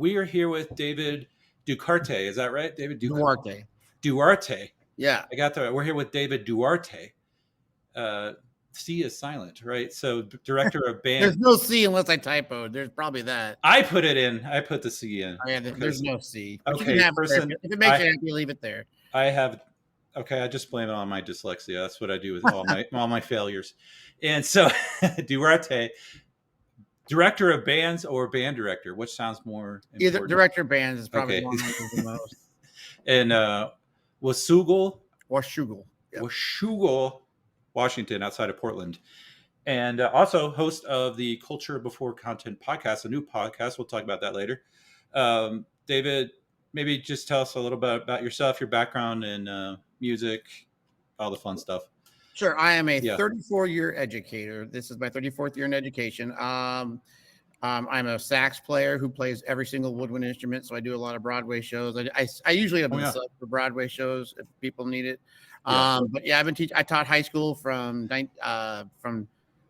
We are here with David Duarte. Is that right? David Duarte. Duarte. Yeah. I got that. We're here with David Duarte. C is silent, right? So director of band. There's no C unless I typoed. There's probably that. I put it in. I put the C in. Oh, yeah, there's no C. But Okay, you can have it there. If it makes you happy, leave it there. I have. Okay, I just blame it on my dyslexia. That's what I do with all my failures. And so Duarte, director of bands or band director, which sounds more important? Either director of bands is probably the most. And Washougal, Yep. Washougal, Washington, outside of Portland. And also host of the Culture Before Content podcast, a new podcast. We'll talk about that later. David, maybe just tell us a little bit about yourself, your background in music, all the fun stuff. Sure. I am a 34-year educator. This is my 34th year in education. I'm a sax player who plays every single woodwind instrument. So I do a lot of Broadway shows. I usually have sub for Broadway shows if people need it. But yeah, I've been teaching. I taught high school from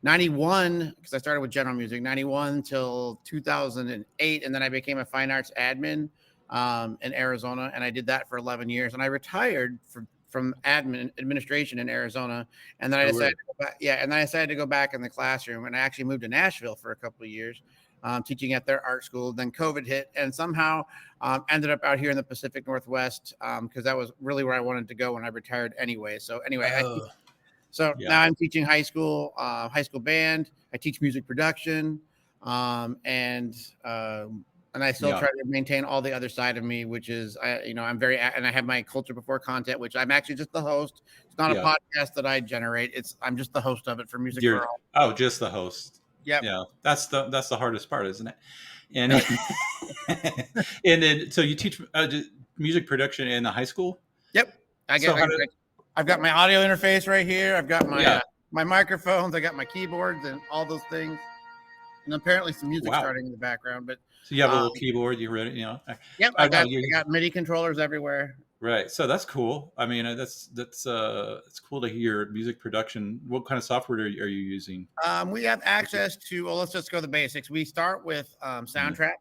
91, because I started with general music, 91 till 2008. And then I became a fine arts admin in Arizona. And I did that for 11 years. And I retired from administration in Arizona. And then I decided to go back, and then I decided to go back in the classroom. And I actually moved to Nashville for a couple of years, teaching at their art school. Then COVID hit, and somehow ended up out here in the Pacific Northwest, because that was really where I wanted to go when I retired anyway. So anyway, now I'm teaching high school band. I teach music production, and I still try to maintain all the other side of me, which is, I'm very, and I have my Culture Before content, which I'm actually just the host. It's not a podcast that I generate. I'm just the host of it for Music for All. Oh, just the host. Yep. Yeah. That's the hardest part, isn't it? And and then, so you teach music production in the high school? Yep. I've got my audio interface right here. I've got my my microphones. I got my keyboards and all those things. And apparently some music starting in the background. But so you have a little keyboard. You ready? Yep. I got MIDI controllers everywhere. Right. So that's cool. I mean, that's it's cool to hear music production. What kind of software are you using? We have access to. Well, let's just go to the basics. We start with Soundtrack,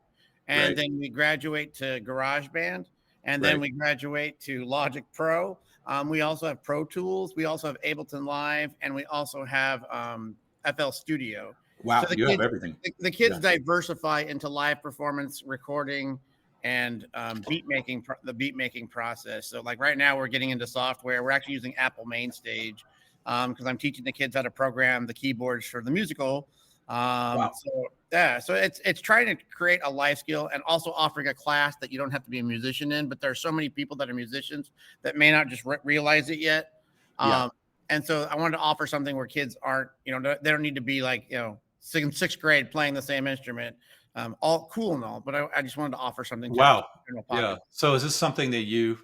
and then we graduate to GarageBand, and then we graduate to Logic Pro. We also have Pro Tools. We also have Ableton Live, and we also have FL Studio. Wow, so you have everything. The kids diversify into live performance recording and the beat making process. So like right now we're getting into software. We're actually using Apple MainStage because I'm teaching the kids how to program the keyboards for the musical. So it's trying to create a life skill and also offering a class that you don't have to be a musician in, but there are so many people that are musicians that may not just realize it yet. And so I wanted to offer something where kids aren't, they don't need to be like, sixth grade playing the same instrument. All cool and all, but I just wanted to offer something. Wow. Yeah. So is this something that you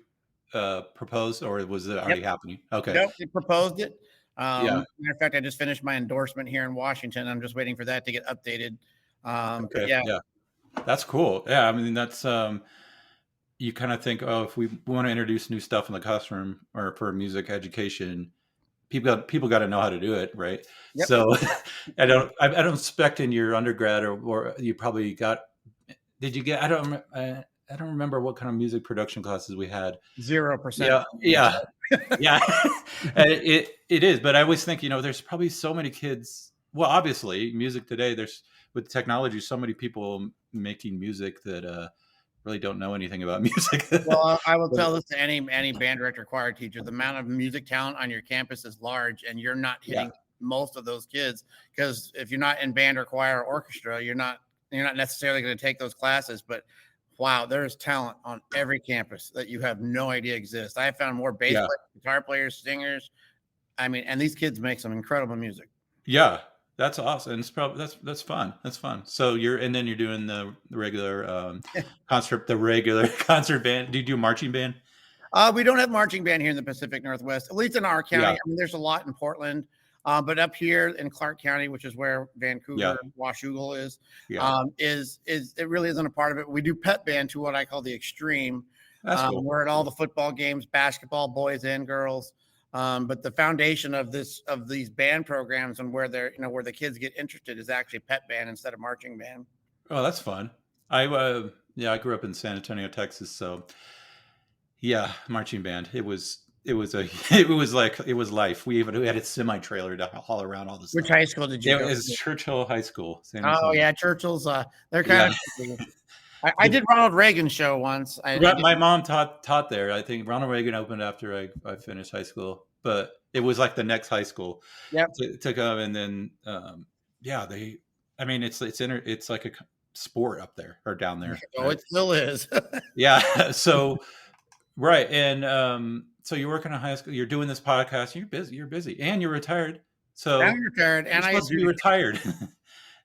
proposed, or was it already happening? Okay. Nope, they proposed it. Matter of fact, I just finished my endorsement here in Washington. I'm just waiting for that to get updated. That's cool. Yeah. I mean, that's, you kind of think, if we want to introduce new stuff in the classroom or for music education, people got to know how to do it, right? Yep. So I don't expect in your undergrad or you probably got. Did you get? I don't remember what kind of music production classes we had. 0%. Yeah. It is, but I always think there's probably so many kids. Well, obviously, music today. There's with technology, so many people making music that really don't know anything about music. Well, I will tell this to any band director, choir teacher: the amount of music talent on your campus is large, and you're not hitting most of those kids, because if you're not in band or choir or orchestra, you're not necessarily going to take those classes. But wow, there's talent on every campus that you have no idea exists. I have found more bass players, guitar players, singers. I mean, and these kids make some incredible music. Yeah. That's awesome. It's probably that's fun. That's fun. So you're doing the regular concert band. Do you do marching band? We don't have marching band here in the Pacific Northwest, at least in our county. I mean, there's a lot in Portland, but up here in Clark County, which is where Vancouver, Washougal is it really isn't a part of it. We do pep band to what I call the extreme. That's cool. We're at all the football games, basketball, boys and girls. But the foundation of these band programs and where the kids get interested is actually pep band instead of marching band. Oh, that's fun. I Yeah, I grew up in San Antonio, Texas, so yeah, marching band. It was a it was life. We had a semi trailer to haul around all the Which stuff. high school did you It go was to? Churchill High School, San Oh Antonio. yeah, Churchill's. They're kind Yeah, of tricky. I the did Ronald Reagan show once. I did. my mom taught there. I think Ronald Reagan opened after I finished high school, but it was like the next high school Yep. to come, and then yeah, they. I mean, it's like a sport up there or down there, Oh, right? it still is. Yeah. So right, and so you're working in high school. You're doing this podcast. You're busy. You're busy, and you're retired. I'm So retired, you're and I supposed to be adjudicate. retired.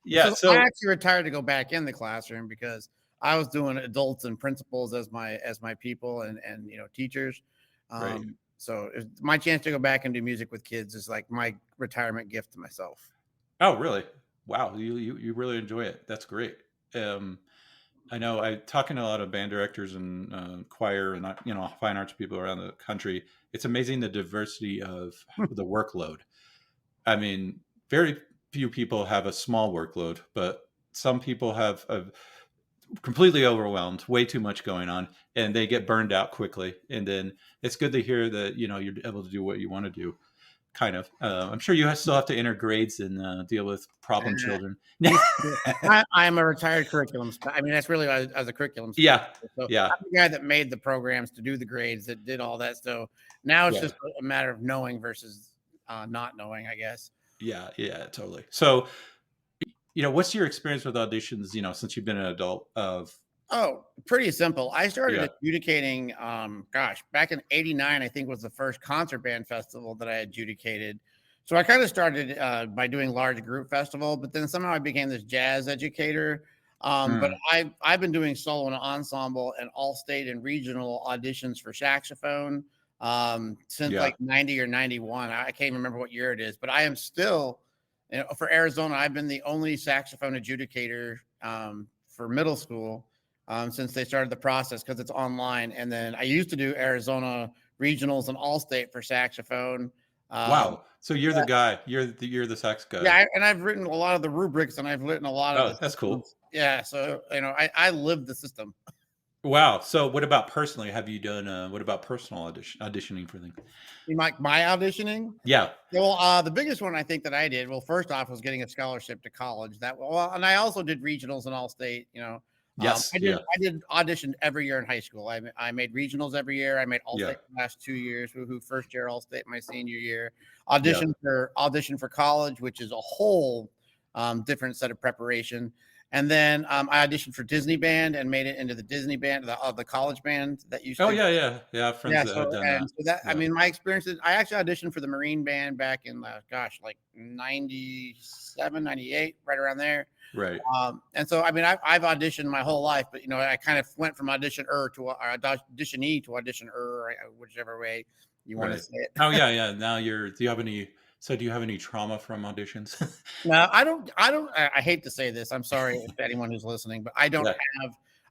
Yeah. So I So actually retired to go back in the classroom because I was doing adults and principals as my people and teachers. right. So my chance to go back and do music with kids is like my retirement gift to myself. Oh, really? Wow. You really enjoy it. That's great. Um, I know I talking to a lot of band directors and choir and fine arts people around the country. It's amazing the diversity of the workload. I mean, very few people have a small workload, but some people have a completely overwhelmed, way too much going on, and they get burned out quickly. And then it's good to hear that you're able to do what you want to do. Kind of. I'm sure you still have to enter grades and deal with problem children. I'm a retired curriculum. I mean, that's really as a curriculum Yeah, specialist. So yeah, I'm the guy that made the programs to do the grades, that did all that. So now it's yeah, just a matter of knowing versus not knowing, I guess. yeah, yeah, totally. So, what's your experience with auditions? Since you've been an adult. Of Oh, pretty simple. I started yeah, adjudicating, back in '89, I think was the first concert band festival that I adjudicated. So I kind of started by doing large group festival, but then somehow I became this jazz educator. But mm, I've been doing solo and ensemble and all state and regional auditions for saxophone since yeah. like 90 or 91. I can't even remember what year it is, but I am still, for Arizona, I've been the only saxophone adjudicator for middle school since they started the process because it's online. And then I used to do Arizona regionals and all state for saxophone. Um, Wow. So you're the guy. You're the sax guy. yeah, and I've written a lot of the rubrics and I've written a lot of Oh, the that's cool. systems. Yeah, so I live the system. Wow. So what about personally? Have you done? What about personal auditioning for things? Like my auditioning. Yeah. Well, the biggest one I think that I did, well, first off, was getting a scholarship to college. And I also did regionals and all state. Yes. Yeah. I did audition every year in high school. I made regionals every year. I made all Yeah. state the last 2 years. Who first year all state my senior year. Yeah. Audition for college, which is a whole different set of preparation. And then I auditioned for Disney band and made it into the Disney band, the college band that used Oh to. yeah. Yeah. Yeah. I have friends Yeah, that have so done and that. so that I Yeah. mean, my experiences, I actually auditioned for the Marine band back in like 97, 98, right around there. Right. And so I mean, I've auditioned my whole life, but I kind of went from auditioner to auditionee to auditioner, whichever way you want to Right. say it. Oh yeah. Yeah. Now you're. Do you have any? So do you have any trauma from auditions? No, I hate to say this. I'm sorry to anyone who's listening, but Yeah.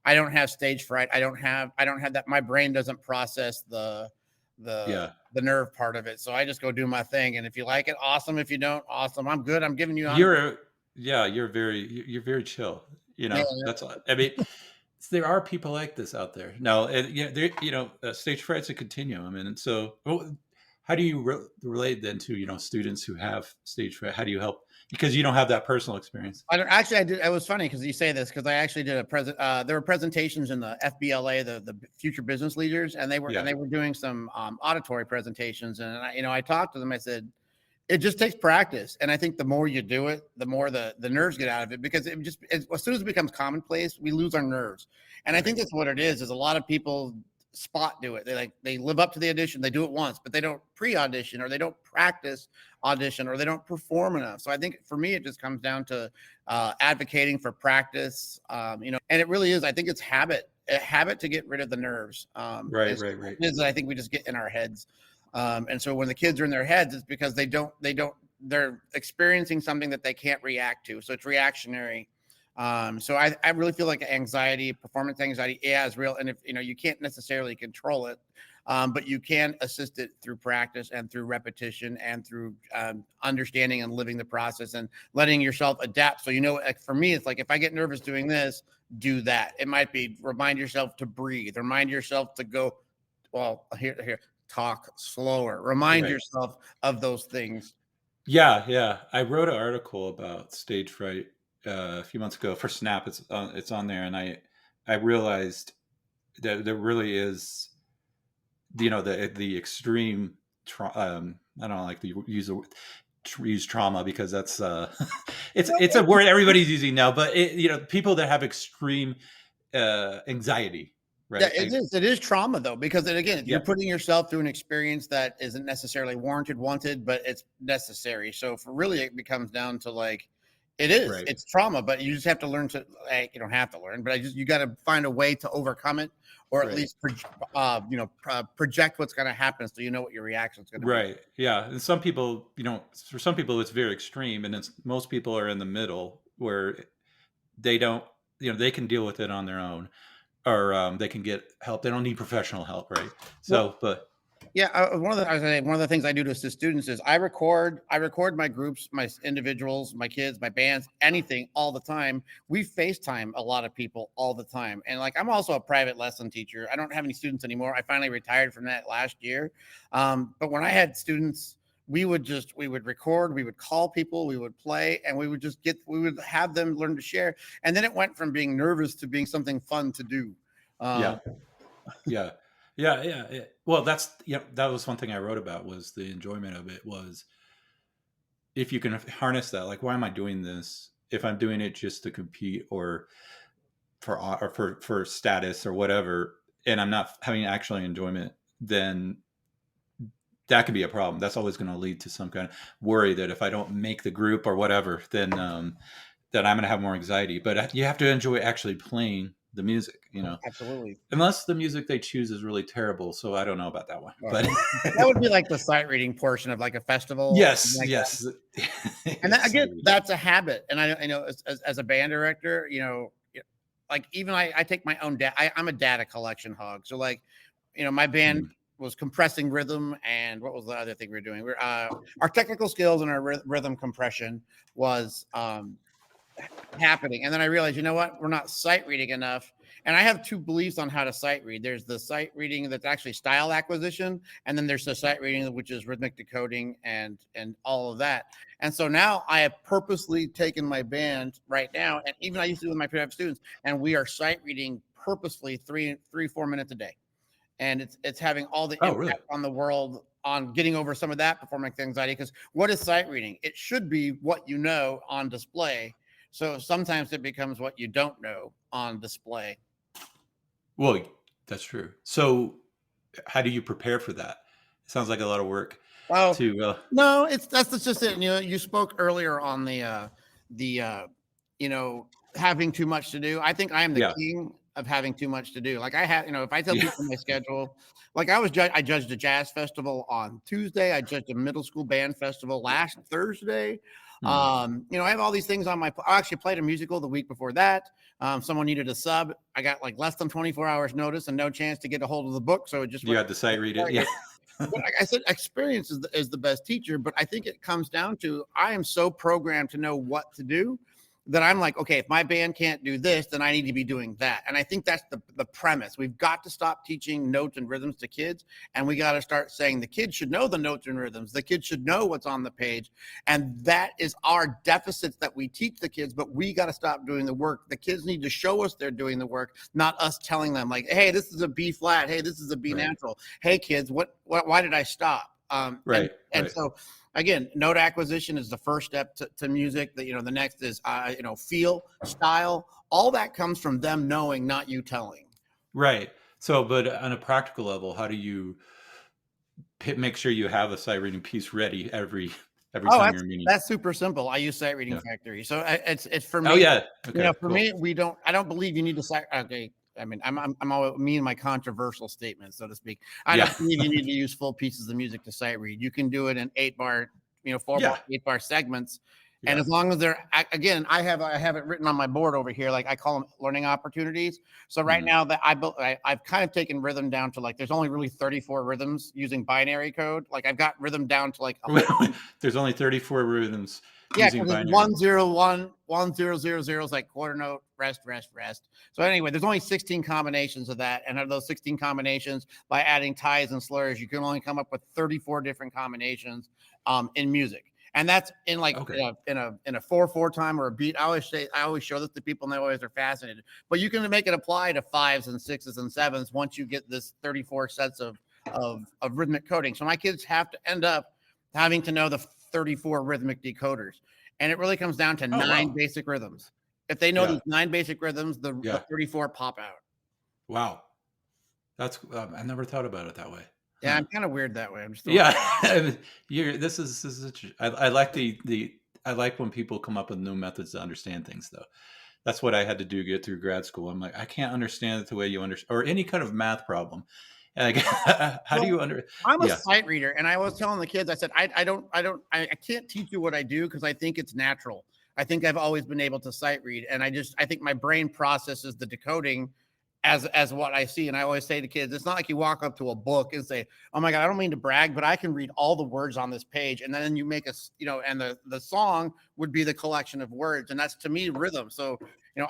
I don't have stage fright. I don't have that. My brain doesn't process Yeah. the nerve part of it. So I just go do my thing. And if you like it, awesome. If you don't, awesome. I'm good. I'm giving you honest. Yeah, you're very chill. Yeah, That's all. I mean, there are people like this out there. No, and there, stage fright's a continuum. I mean, and so how do you relate then to students who have stage fright? How do you help? Because you don't have that personal experience. I don't actually. I did. It was funny because you say this because I actually did a present. There were presentations in the FBLA, the Future Business Leaders, and Yeah, they were doing some auditory presentations. And I talked to them. I said, it just takes practice, and I think the more you do it, the more the nerves get out of it because as soon as it becomes commonplace, we lose our nerves. And I right, think that's what it is a lot of people spot do it. They live up to the audition, they do it once, but they don't pre-audition or they don't practice audition or they don't perform enough. So I think for me, it just comes down to advocating for practice, and it really is. I think it's a habit to get rid of the nerves. right, right, right. I think we just get in our heads. And so when the kids are in their heads, it's because they're experiencing something that they can't react to. So it's reactionary. So I really feel like performance anxiety, yeah, is real. And if you can't necessarily control it, but you can assist it through practice and through repetition and through understanding and living the process and letting yourself adapt. So, like for me, it's like if I get nervous doing this, do that. It might be remind yourself to breathe, remind yourself to go, well, here, talk slower, remind Right. yourself of those things. Yeah, yeah. I wrote an article about stage fright a few months ago for Snap. It's on there, and I realized that there really is, the extreme. I don't like to use trauma because that's it's a word everybody's using now, but people that have extreme anxiety, Yeah, right? it is trauma though, because then again, you're Yeah, putting yourself through an experience that isn't necessarily warranted, wanted, but it's necessary. So for really, it becomes down to like, right, it's trauma, but you just have to learn to, like, you don't have to learn, but you got to find a way to overcome it, or at right. least, project what's going to happen, so you know what your reaction is going to be. Right. Yeah. And some people, for some people it's very extreme, and most people are in the middle where they don't, they can deal with it on their own, or they can get help. They don't need professional help, right? Well, So, but yeah, one of the things I do to assist students is I record my groups, my individuals, my kids, my bands, anything all the time. We FaceTime a lot of people all the time. And like I'm also a private lesson teacher. I don't have any students anymore. I finally retired from that last year. But when I had students, we would record, we would call people, we would play, and we would have them learn to share. And then it went from being nervous to being something fun to do. yeah, Um, yeah, yeah, yeah. Well, that was one thing I wrote about, was the enjoyment of it, was if you can harness that, like, why am I doing this? If I'm doing it just to compete, or for status or whatever, and I'm not having actual enjoyment, then that could be a problem. That's always going to lead to some kind of worry that if I don't make the group or whatever, then I'm going to have more anxiety. But you have to enjoy actually playing the music, Absolutely. unless the music they choose is really terrible. So I don't know about that one, Well, but that would be like the sight reading portion of like a festival or something yes, like that. yes, And then yes, I again, read. that's a habit. And I know as a band director, like even I take my own I'm a data collection hog. So like, my band Mm. was compressing rhythm, and what was the other thing we were doing? Our technical skills and our rhythm compression was happening. And then I realized, you know what? We're not sight reading enough. And I have two beliefs on how to sight read. There's the sight reading that's actually style acquisition, and then there's the sight reading which is rhythmic decoding and all of that. And so now I have purposely taken my band right now, and even I used to do with my private students, and we are sight reading purposely 4 minutes a day. And it's having all the Oh, really? impact on the world on getting over some of that performance anxiety. Because what is sight reading? It should be what you know on display. So sometimes it becomes what you don't know on display. Well, that's true. So how do you prepare for that? It sounds like a lot of work Oh, to, no, that's just it. You spoke earlier on the you know having too much to do. I think I am the yeah, king of having too much to do. Like I have, if I tell yeah, people my schedule, like I judged a jazz festival on Tuesday. I judged a middle school band festival last Thursday. mm, I have all these things on I actually played a musical the week before that. Someone needed a sub. I got like less than 24 hours notice and no chance to get a hold of the book. So it just you went. had to sight read it. Yeah. But like I said, experience is the best teacher. But I think it comes down to I am so programmed to know what to do that I'm like, okay, if my band can't do this, then I need to be doing that. And I think that's the premise. We've got to stop teaching notes and rhythms to kids, and we got to start saying the kids should know the notes and rhythms. The kids should know what's on the page, and that is our deficits that we teach the kids. But we got to stop doing the work. The kids need to show us they're doing the work, not us telling them like, hey, this is a B flat. Hey, this is a B Right, natural. Hey, kids, why did I stop? And right, and right. so again, note acquisition is the first step to music. That the next is feel, style. All that comes from them knowing, not you telling. Right. So, but on a practical level, how do you make sure you have a sight reading piece ready every Oh, time you're meeting? that's super simple. I use Sight Reading Yeah. Factory. So it's for Oh, me. yeah. Okay. For Cool. me, I don't believe you need to sight. Okay. I mean, I'm all me and my controversial statements, so to speak. I Yeah. don't believe you need to use full pieces of music to sight read. You can do it in 8 bar, 4 bar, Yeah. 8 bar segments. And Yeah. as long as they're again, I have it written on my board over here, like I call them learning opportunities. So right Mhm. now that I've kind of taken rhythm down to like there's only really 34 rhythms using binary code. Like I've got rhythm down to like a whole. There's only 34 rhythms Yeah, using because it's binary. 101, 1000 is like quarter note, rest, rest, rest. So anyway, there's only 16 combinations of that, and of those 16 combinations, by adding ties and slurs, you can only come up with 34 different combinations in music. And that's in like Okay. in a 4/4 time or a beat. I always show this to people, and they always are fascinated. But you can make it apply to fives and sixes and sevens once you get this 34 sets of rhythmic coding. So my kids have to end up having to know the 34 rhythmic decoders. And it really comes down to Oh, nine wow. basic rhythms. If they know Yeah. these nine basic rhythms, the Yeah. 34 pop out. Wow. That's I never thought about it that way. Yeah, Huh. I'm kind of weird that way. I'm just throwing. Yeah. You're this is I like the I like when people come up with new methods to understand things though. That's what I had to do to get through grad school. I'm like, I can't understand it the way you understand or any kind of math problem. Like, how do Well, you under I'm a yeah. sight reader, and I was telling the kids, I said, I can't teach you what I do because I think it's natural. I think I've always been able to sight read, and I think my brain processes the decoding as what I see. And I always say to kids, it's not like you walk up to a book and say, "Oh my God, I don't mean to brag, but I can read all the words on this page." And then you make and the song would be the collection of words, and that's to me rhythm. So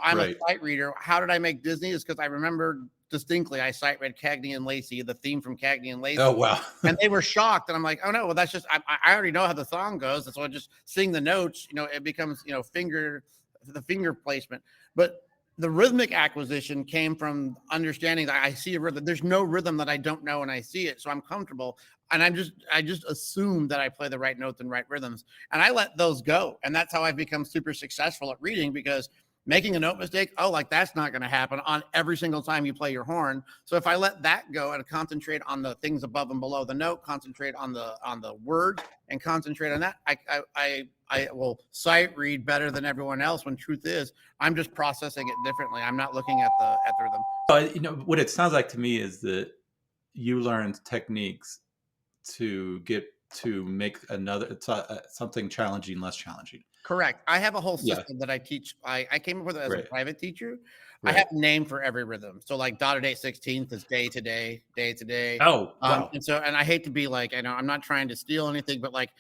I'm a Right. sight reader. How did I make Disney? Is because I remember distinctly I sight read Cagney and Lacey, the theme from Cagney and Oh, Lacey, wow. and they were shocked. And I'm like, oh no, well that's just I already know how the song goes, and so I just sing the notes. It becomes the finger placement, but the rhythmic acquisition came from understanding that I see a rhythm. There's no rhythm that I don't know and I see it, so I'm comfortable. And I just assume that I play the right notes and right rhythms, and I let those go. And that's how I've become super successful at reading because making a note mistake, oh, like that's not going to happen on every single time you play your horn. So if I let that go and concentrate on the things above and below the note, concentrate on the words and concentrate on that, I will sight read better than everyone else. When truth is, I'm just processing it differently. I'm not looking at the rhythm. But, what it sounds like to me is that you learned techniques to get to make something challenging less challenging. Correct. I have a whole Yeah. system that I teach. I came up with it as a Right. private teacher. I have Right. a name for every rhythm. So like dotted 8/16 is day to day, day to day. Oh, wow. And I hate to be like, I'm not trying to steal anything, but like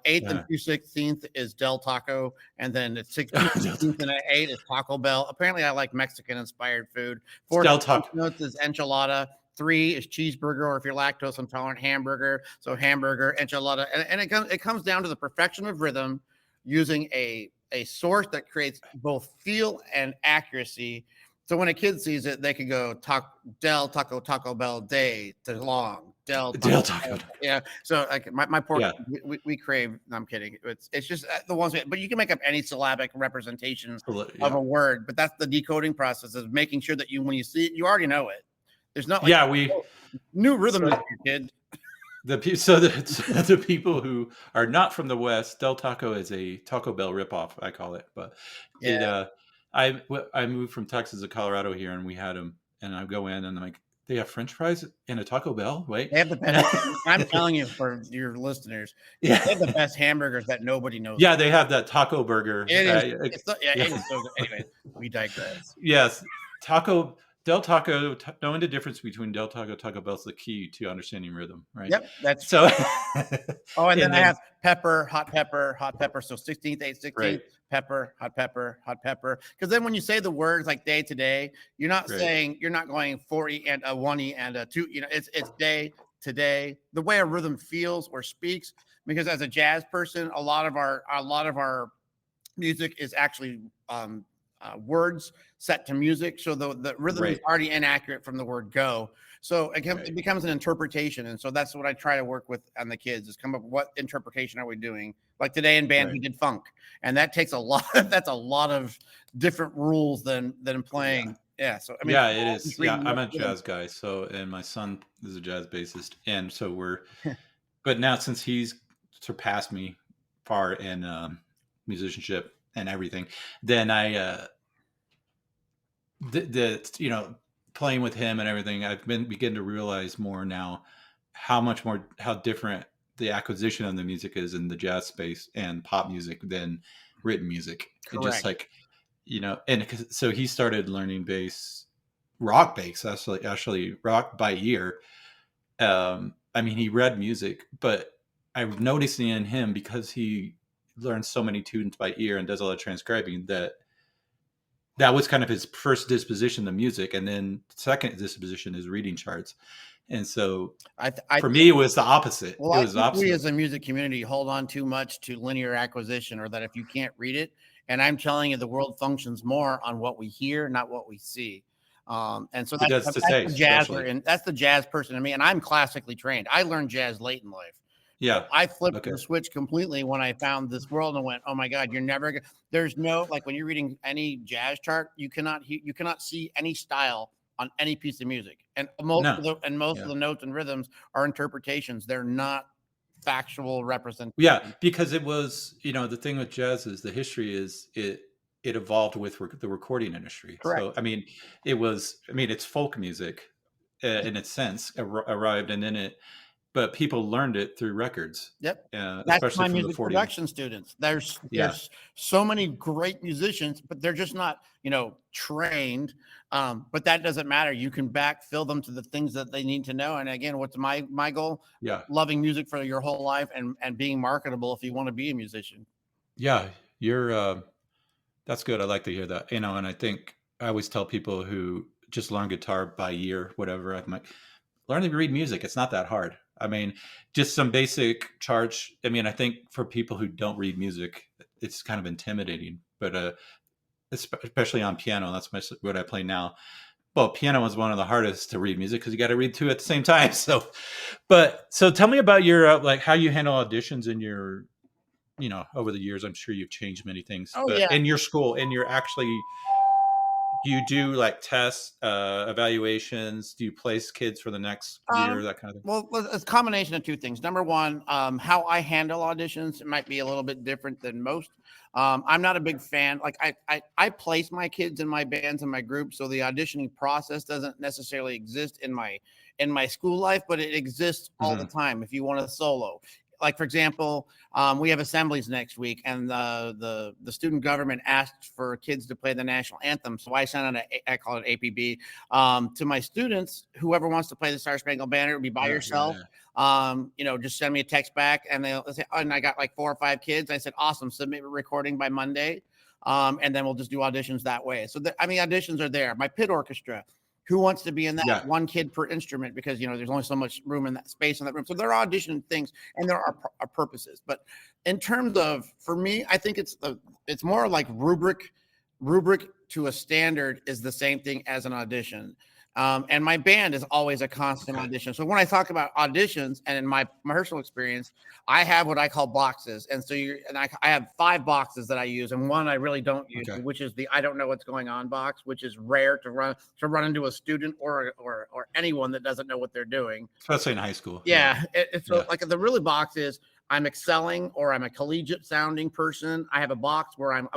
eighth and Yeah. 2/16 is Del Taco, and then it's 16th and 8 is Taco Bell. Apparently, I like Mexican inspired food. Fourth Still talk. notes is enchilada. 3 is cheeseburger, or if you're lactose intolerant, hamburger. So hamburger, enchilada, and it comes down to the perfection of rhythm using a source that creates both feel and accuracy. So when a kid sees it, they can go Taco Bell day to long Del Taco Still talk. Bell. Yeah. So like my poor Yeah. we crave. No, I'm kidding. It's just the ones. But you can make up any syllabic representation of Yeah. a word. But that's the decoding process of making sure that when you see it, you already know it. There's not like Yeah. We oh, new rhythm so this year, kid. the people who are not from the West, Del Taco is a Taco Bell ripoff, I call it. But Yeah. it I moved from Texas to Colorado here, and we had them, and I go in and I'm like, they have French fries in a Taco Bell. Wait. They have the best. I'm telling you for your listeners, Yeah. they have the best hamburgers that nobody knows. Yeah, they have that taco burger. It is. Yeah, Yeah. it is so good. Anyway, we digress. Yes, taco Del Taco. Knowing the difference between Del Taco, Taco Bell is the key to understanding rhythm, right? Yep, that's So, oh, and then and I then have pepper, hot pepper, hot pepper. So 16th, 8, 16th, right, pepper, hot pepper, hot pepper. Because then when you say the words like day to day, you're not right, saying you're not going 4E and a 1E and a 2. It's day to day. The way a rhythm feels or speaks. Because as a jazz person, a lot of our music is actually words set to music. So the rhythm is right, already inaccurate from the word go. So right, it becomes an interpretation. And so that's what I try to work with on the kids is come up with what interpretation are we doing? Like today in band, right. we did funk. And that takes a lot, that's a lot of different rules than Yeah, playing. Yeah. So, I mean, yeah, it is. just Yeah, reading I'm a rhythm. jazz guy, so and my son is a jazz bassist, and so but now since he's surpassed me far in musicianship and everything, then the playing with him and everything, I've been begin to realize more now how different the acquisition of the music is in the jazz space and pop music than written music. It just Correct. like, and so he started learning rock bass, actually rock by ear. I mean, he read music, but I'm noticing in him, because he learns so many tunes by ear and does all the transcribing, that was kind of his first disposition to music, and then second disposition is reading charts. And so I for me, it was the opposite. Well, It I was the think we opposite. as a music community hold on too much to linear acquisition, or that if you can't read it, and I'm telling you, the world functions more on what we hear, not what we see. And so It does to that's the taste, jazzer, especially. and that's the jazz person in me. And I'm classically trained. I learned jazz late in life. So Yeah. I flipped Okay. the switch completely when I found this world and went, "Oh my God, you're never gonna." There's no, like, when you're reading any jazz chart, you cannot see any style on any piece of music, and No. most of Yeah. the notes and rhythms are interpretations. They're not factual Yeah, representation. because it was, the thing with jazz is the history is it evolved with the recording industry. Correct. So I mean, it's folk music, in its sense, arrived, and then but people learned it through records, Yep. That's especially my from the music 40s. production students. There's Yeah. so many great musicians, but they're just not, trained. But that doesn't matter. You can backfill them to the things that they need to know. And again, what's my goal? Yeah. Loving music for your whole life, and being marketable if you want to be a musician. Yeah. That's good. I like to hear that. And I think I always tell people who just learn guitar by ear, whatever, I'm like, learn to read music. It's not that hard. I mean, just some basic charts. I mean, I think for people who don't read music, it's kind of intimidating, but especially on piano, that's what I play now. Well, piano is one of the hardest to read music because you got to read two at the same time. So tell me about your like how you handle auditions in your, over the years. I'm sure you've changed many things, Oh but yeah. in your school, and you're actually, do you do like tests, evaluations? Do you place kids for the next year, that kind of thing? Well, it's a combination of two things. Number one, how I handle auditions might be a little bit different than most. I'm not a big fan. Like, I place my kids in my bands and my groups, so the auditioning process doesn't necessarily exist in my school life, but it exists all the Hmm. time. If you want to solo, like for example, we have assemblies next week, and the student government asked for kids to play the national anthem. So I sent out I call it APB, to my students. Whoever wants to play the Star Spangled Banner, it'll be by Yeah, yeah, yourself. yeah. Just send me a text back, and they'll say, oh, and I got like 4 or 5 kids. I said, awesome, submit a recording by Monday. And then we'll just do auditions that way. So auditions are there. My pit orchestra, who wants to be in that? Yeah. One kid per instrument, because there's only so much room in that space in that room. So there are audition things, and there are purposes. But in terms of, for me, I think it's more like rubric to a standard is the same thing as an audition. And my band is always a constant Okay. audition. So when I talk about auditions, and in my personal experience, I have what I call boxes. And so I have 5 boxes that I use, and one I really don't use, Okay. which is the I don't know what's going on box, which is rare to run into a student or anyone that doesn't know what they're doing. Especially in high school. Yeah. Yeah, it's so Yeah. like the really box is I'm excelling, or I'm a collegiate sounding person. I have a box where I'm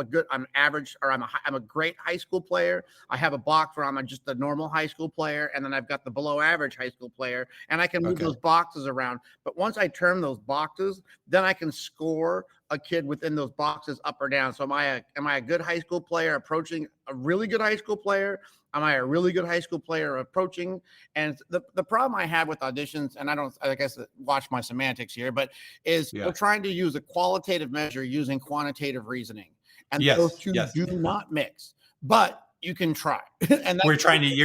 average, or I'm a great high school player. I have a box where just a normal high school player, and then I've got the below average high school player, and I can move Okay. those boxes around. But once I turn those boxes, then I can score a kid within those boxes up or down. So am I a good high school player approaching a really good high school player? Am I a really good high school player approaching? And the problem I have with auditions, and I guess watch my semantics here, but is we're Yeah. trying to use a qualitative measure using quantitative reasoning, and those Yes. two Yes. do not mix. But you can try, and that's You're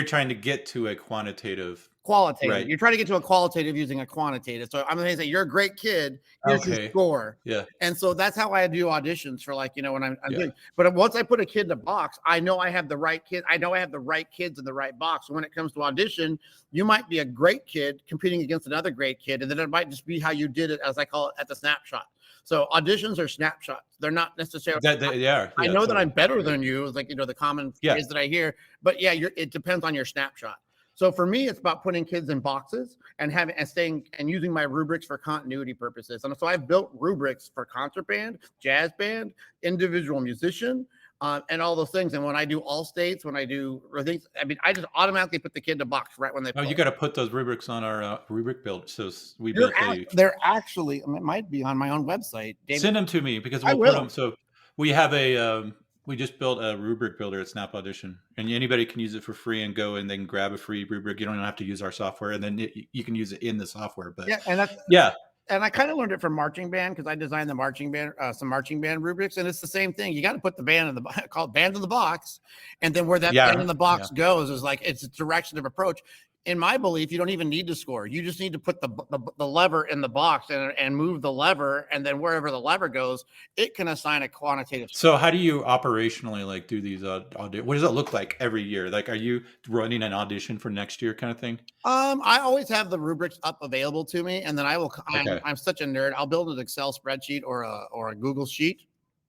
trying to get to a quantitative, qualitative. right? You're trying to get to a qualitative using a quantitative. So I'm going to say you're a great kid. Here's your Okay. score. Yeah. And so that's how I do auditions for, like, when I'm Yeah. doing. But once I put a kid in a box, I know I have the right kid. I know I have the right kids in the right box. So when it comes to audition, you might be a great kid competing against another great kid, and then it might just be how you did it, as I call it, at the snapshot. So auditions are snapshots. They're not necessarily. That they are. I Yeah. know that I'm Totally. better Right. than you, is like, the common Yeah. phrase that I hear. But yeah, it depends on your snapshot. So for me, it's about putting kids in boxes and staying and using my rubrics for continuity purposes. And so I've built rubrics for concert band, jazz band, individual musician, and all those things. And when I do all states, when I do things, I mean, I just automatically put the kid in a box right when they Oh, play. you got to put those rubrics on our rubric build. So we built a. They're actually, it might be on my own website, David. Send them to me because I we'll put will. them. So We have a we just built a rubric builder at Snap Audition, and anybody can use it for free and go and then grab a free rubric. You don't even have to use our software, and then you can use it in the software. But Yeah, and that's yeah, and I kind of learned it from marching band because I designed the marching band, some marching band rubrics, and it's the same thing. You got to put the band in the called band in the box, and then where that band in yeah, the yeah. box goes is like it's a direction of approach. In my belief, you don't even need to score. You just need to put the lever in the box and move the lever, and then wherever the lever goes, it can assign a quantitative. So how do you operationally like do these what does it look like every year? Like, are you running an audition for next year kind of thing? I always have the rubrics up available to me, and then I will. Okay, I'm such a nerd. I'll build an Excel spreadsheet or a Google sheet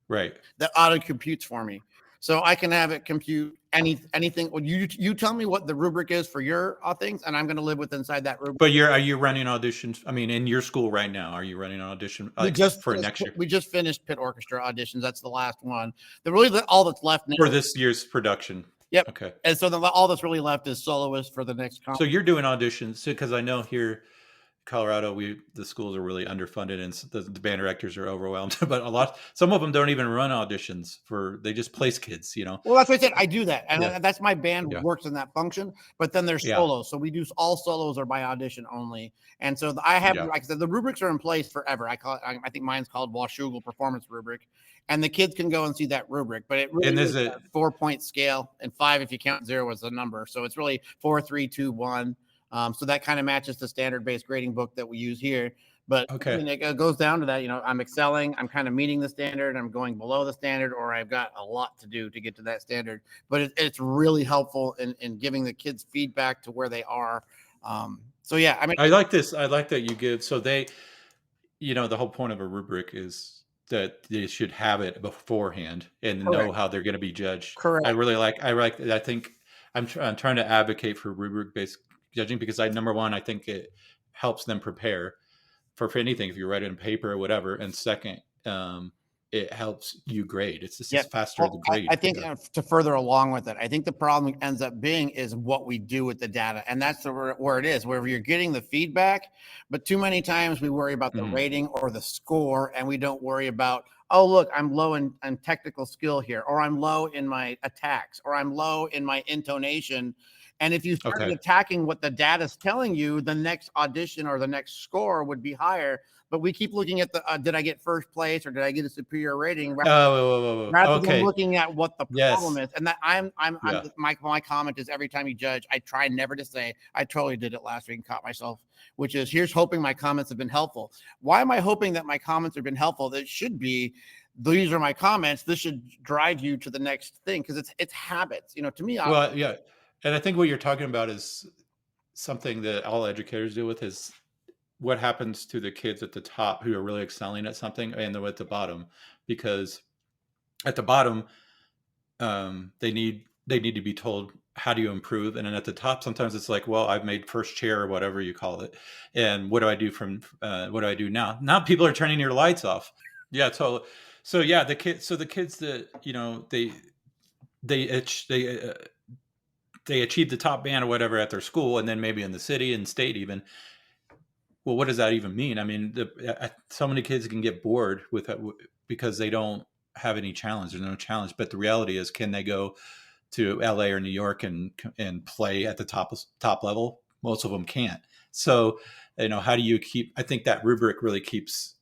right. that auto computes for me, so I can have it compute anything. Well, you tell me what the rubric is for your things, and I'm going to live with inside that rubric. But are you running auditions? I mean, in your school right now, are you running an audition like for next year We just finished pit orchestra auditions. That's the last one. All that's left now. for this year's production? Yep. Okay. And so all that's really left is soloist for the next. So you're doing auditions because I know here Colorado, the schools are really underfunded and the band directors are overwhelmed. But some of them don't even run auditions they just place kids. Well, that's what I said. I do that, and Yeah, that's my band yeah, works in that function. But then there's yeah, solos, so we do all solos are by audition only. And so I have, yeah. like I said, the rubrics are in place forever. I call it. I think mine's called Washougal Performance Rubric, and the kids can go and see that rubric. But it And really there's is a 4-point scale, and 5 if you count 0 as a number. So it's really 4, 3, 2, 1. So that kind of matches the standard-based grading book that we use here. But I okay. mean, it goes down to that. I'm excelling. I'm kind of meeting the standard. I'm going below the standard, or I've got a lot to do to get to that standard. But it's really helpful in giving the kids feedback to where they are. So yeah, I mean, I like this. I like that you give. So the whole point of a rubric is that they should have it beforehand and know correct, how they're going to be judged. I correct. really like. I think I'm trying to advocate for rubric based judging because number one, I think it helps them prepare for anything if you write it in paper or whatever. And second, it helps you grade. It's just Yep. faster Well, the grade. I think to further along with it, I think the problem ends up being is what we do with the data. And that's where it is, where you're getting the feedback. But too many times we worry about the Mhm. rating or the score, and we don't worry about, oh, look, I'm low in technical skill here, or I'm low in my attacks, or I'm low in my intonation. And if you started Okay. attacking what the data is telling you, the next audition or the next score would be higher. But we keep looking at the did I get first place or did I get a superior rating Oh, whoa, whoa, whoa. rather than Okay. looking at what the problem Yes. is. And that Yeah. my comment is every time you judge, I try never to say, I totally did it last week and caught myself, which is here's hoping my comments have been helpful. Why am I hoping that my comments have been helpful? That should be, these are my comments. This should drive you to the next thing because it's habits. To me, Well, yeah. And I think what you're talking about is something that all educators deal with is what happens to the kids at the top who are really excelling at something and they're at the bottom because at the bottom they need to be told how do you improve and then at the top sometimes it's like well I've made first chair or whatever you call it and what do I do what do I do now people are turning your lights off. Yeah, so yeah the kids that they achieve the top band or whatever at their school and then maybe in the city and state even. Well, what does that even mean? I mean, so many kids can get bored with it because they don't have any challenge. There's no challenge. But the reality is, can they go to LA or New York and play at the top level? Most of them can't. So, how do you keep? I think that rubric really keeps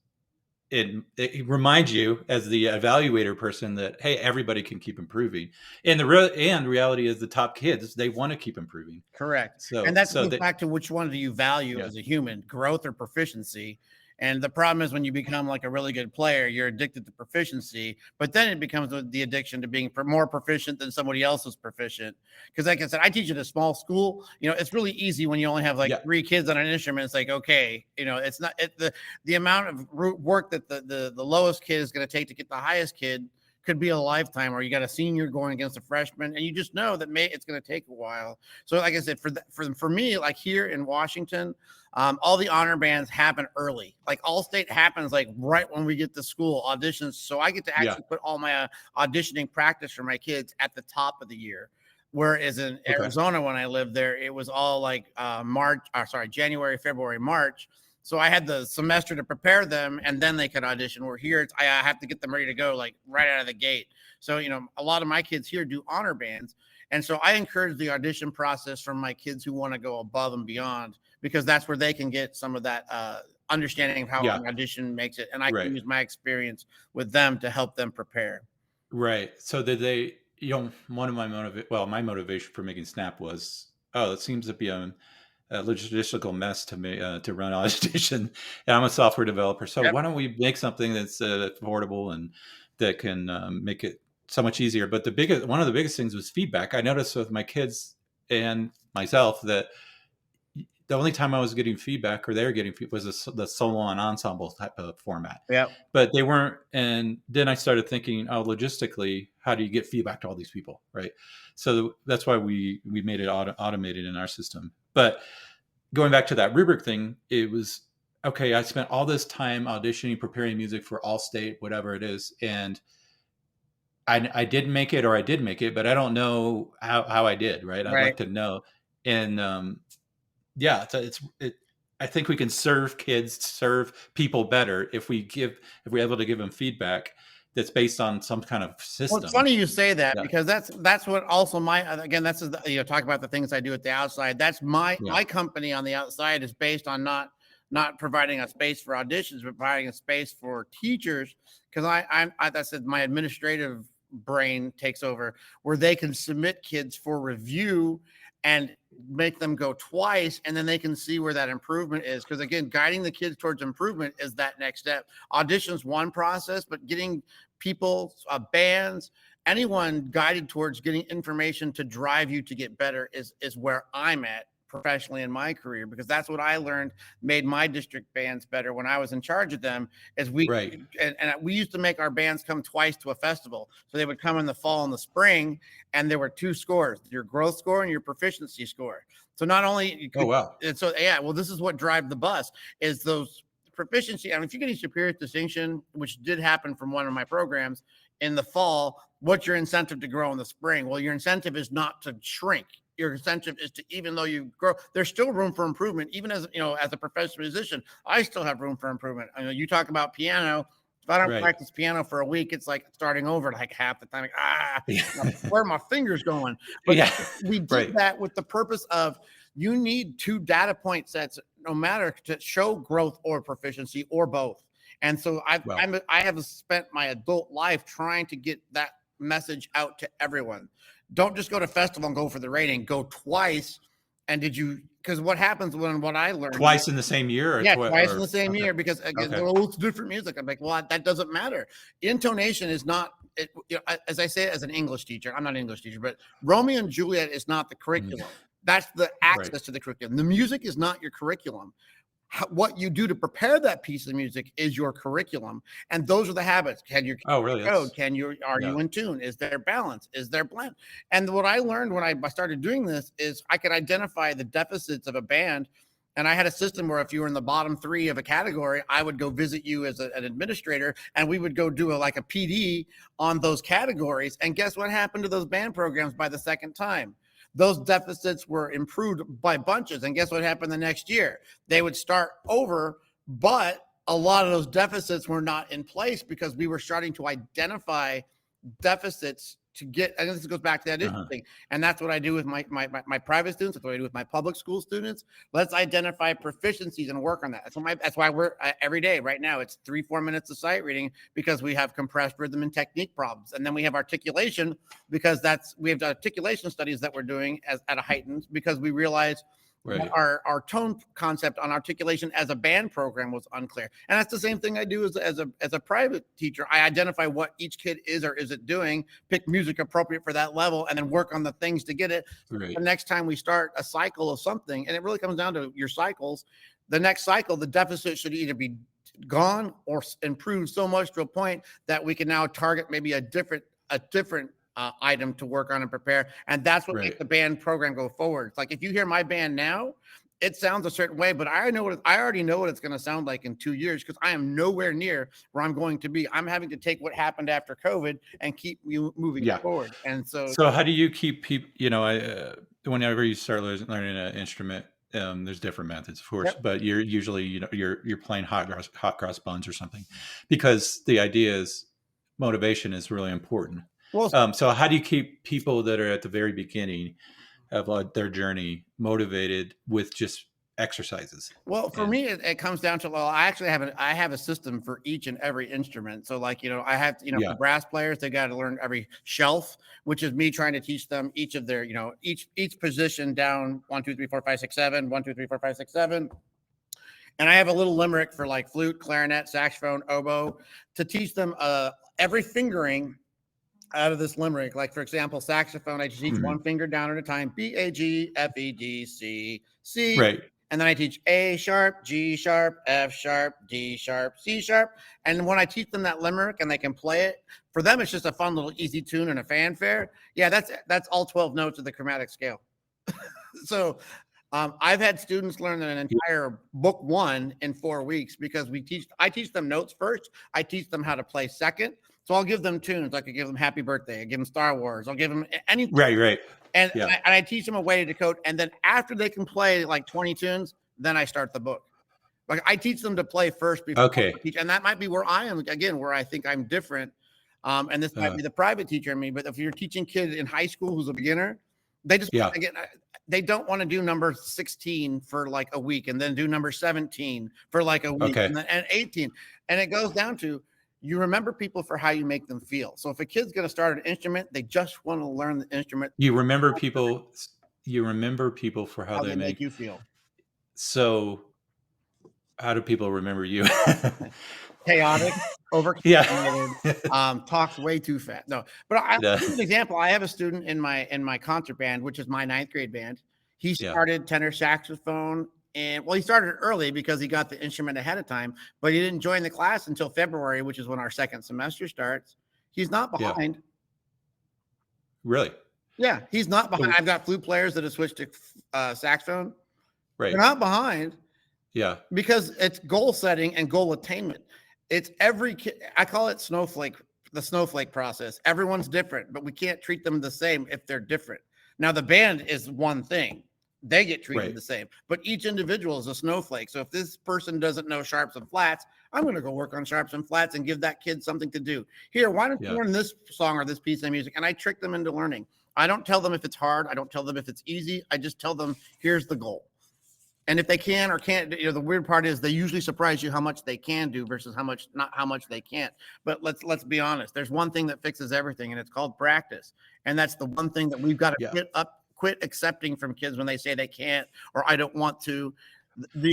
it reminds you as the evaluator person that hey, everybody can keep improving. And reality is the top kids they want to keep improving. correct. So And that so goes they back to which one do you value yeah as a human, growth or proficiency? And the problem is when you become like a really good player, you're addicted to proficiency, but then it becomes the addiction to being more proficient than somebody else is proficient. Because like I said, I teach at a small school. It's really easy when you only have like yeah 3 kids on an instrument. It's like, okay, it's not the amount of work that the lowest kid is going to take to get the highest kid could be a lifetime, or you got a senior going against a freshman, and you just know that it's going to take a while. So, like I said, for me, like here in Washington, all the honor bands happen early. Like All-State happens like right when we get to school auditions, so I get to yeah actually put all my auditioning practice for my kids at the top of the year. Whereas in okay Arizona, when I lived there, it was all like January, February, March. So I had the semester to prepare them, and then they could audition. Where here, I have to get them ready to go like right out of the gate. So a lot of my kids here do honor bands, and so I encourage the audition process from my kids who want to go above and beyond, because that's where they can get some of that understanding of how Yeah. an audition makes it, and I can Right. use my experience with them to help them prepare. Right. So did they, one of my motivation for making Snap was, oh, it seems to be a logistical mess to me to run audition. And I'm a software developer, so Yep. why don't we make something that's affordable and that can make it so much easier? But one of the biggest things was feedback. I noticed with my kids and myself that the only time I was getting feedback or they were getting was the solo and ensemble type of format, Yep. but they weren't. And then I started thinking, oh, logistically, how do you get feedback to all these people, right? So that's why we made it automated in our system. But going back to that rubric thing, it was okay. I spent all this time auditioning, preparing music for all state, whatever it is, and I didn't make it, or I did make it, but I don't know how I did. Right? I'd Right. like to know. And yeah, I think we can serve people better if we're able to give them feedback that's based on some kind of Well, it's system. funny you say that, Yeah, because that's what also my again, that's talk about the things I do at the outside. That's yeah, my company on the outside is based on not providing a space for auditions, but providing a space for teachers. Because I said my administrative brain takes over, where they can submit kids for review and make them go twice, and then they can see where that improvement is. Because again, guiding the kids towards improvement is that next step. Auditions one process, but getting people, bands, anyone guided towards getting information to drive you to get better is where I'm at professionally in my career, because that's what I learned made my district bands better when I was in charge of them. Is we right. and we used to make our bands come twice to a festival, so they would come in the fall and the spring, and there were two scores: your growth score and your proficiency score. So not only you Oh could, wow. and so yeah, well, this is what drive the bus is those proficiency. I mean, if you get a superior distinction, which did happen from one of my programs in the fall, what's your incentive to grow in the spring? Well, your incentive is not to shrink. Your incentive is to, even though you grow, there's still room for improvement. Even as as a professional musician, I still have room for improvement. I know you talk about piano. If I don't Right. practice piano for a week, it's like starting over like half the time. Like, Yeah. where are my fingers going? But Yeah. we did Right. that with the purpose of, you need two data point sets no matter, to show growth or proficiency or both. And so Well, I have spent my adult life trying to get that message out to everyone. Don't just go to festival and go for the rating. Go twice. And did you? Because what happens when what I learned, twice in the same year, or yeah, twice in or the same okay, year, because again, okay. oh, it's different music. I'm like, well, that doesn't matter. Intonation is not. As I say it as an English teacher, I'm not an English teacher, but Romeo and Juliet is not the Mm, curriculum. That's the right. access to the curriculum. The music is not your curriculum. What you do to prepare that piece of music is your curriculum, and those are the habits. Can you Oh, really? code? That's Are yeah. you in tune? Is there balance? Is there blend? And what I learned when I started doing this is I could identify the deficits of a band. And I had a system where if you were in the bottom three of a category, I would go visit you as an administrator, and we would go do like a PD on those categories. And guess what happened to those band programs by the second time? Those deficits were improved by bunches. And guess what happened the next year? They would start over, but a lot of those deficits were not in place because we were starting to identify deficits to get. And this goes back to that issue Uh-huh. thing. And that's what I do with my private students. That's what I do with my public school students. Let's identify proficiencies and work on that. That's why we're every day right now. It's 3-4 minutes of sight reading, because we have compressed rhythm and technique problems, and then we have articulation, because we have articulation studies that we're doing at a heightened, because we realize Right. our tone concept on articulation as a band program was unclear. And that's the same thing I do as a private teacher. I identify what each kid is or isn't doing, pick music appropriate for that level, and then work on the things to get it. The Right. next time we start a cycle of something, and it really comes down to your cycles, the next cycle, the deficit should either be gone or improved so much to a point that we can now target maybe a different item to work on and prepare. And that's what makes Right. the band program go forward. It's like, if you hear my band now, it sounds a certain way, but I already know what it's going to sound like in 2 years, because I am nowhere near where I'm going to be. I'm having to take what happened after COVID and keep you moving Yeah. forward. And so, So how do you keep people, whenever you start learning an instrument, There's different methods, of course, Yep. but you're usually, you're playing hot cross buns or something, because the idea is motivation is really important. Well, So how do you keep people that are at the very beginning of their journey motivated with just exercises? Well, for And me, it comes down to, well, I actually have a system for each and every instrument. So, like, I have, for yeah, brass players, they got to learn every shelf, which is me trying to teach them each of their, each position down 1, 2, 3, 4, 5, 6, 7, 1, 2, 3, 4, 5, 6, 7. And I have a little limerick for like flute, clarinet, saxophone, oboe, to teach them every fingering out of this limerick. Like, for example, saxophone, I just teach mhm, one finger down at a time: B, A, G, F, E, D, C, C. right, And then I teach A sharp, G sharp, F sharp, D sharp, C sharp. And when I teach them that limerick and they can play it, for them, it's just a fun little easy tune and a fanfare. Yeah, that's all 12 notes of the chromatic scale. So I've had students learn an entire book 1 in 4 weeks, because I teach them notes first. I teach them how to play second. So I'll give them tunes. I could give them Happy Birthday. I give them Star Wars. I'll give them anything. right, And, yeah, I teach them a way to decode. And then after they can play like 20 tunes, then I start the book. Like, I teach them to play first before I okay, teach. And that might be where I am, again, where I think I'm different. And this might uh, be the private teacher in me. But if you're teaching kids in high school who's a beginner, they just, yeah, again, they don't want to do number 16 for like a week, and then do number 17 for like a week, okay. and 18. And it goes down to, you remember people for how you make them feel. So if a kid's going to start an instrument, they just want to learn the instrument, You remember people. You remember people for how how they they make make. you feel. So how do people remember you? Chaotic, Yeah. overcomplicated, talks way too fast. No, but I'll Yeah. give you an example. I have a student in my concert band, which is my 9th grade band. He Yeah. started tenor saxophone, and well, he started early because he got the instrument ahead of time, but he didn't join the class until February, which is when our second semester starts. He's not Yeah. behind. Really? Yeah, he's not behind. So I've got flute players that have switched to saxophone. They're right. not behind, Yeah. because it's goal setting and goal attainment. It's every kid. I call it the snowflake process. Everyone's different, but we can't treat them the same if they're different. Now, the band is one thing. They get treated Right. the same, but each individual is a snowflake. So if this person doesn't know sharps and flats, I'm going to go work on sharps and flats and give that kid something to do. Here, why don't you Yeah. learn this song or this piece of music? And I trick them into learning. I don't tell them if it's hard. I don't tell them if it's easy. I just tell them, here's the goal. And if they can or can't, the weird part is they usually surprise you how much they can do versus not how much they can't. But let's be honest. There's one thing that fixes everything, and it's called practice. And that's the one thing that we've got Yeah. to quit accepting from kids when they say they can't or I don't want to.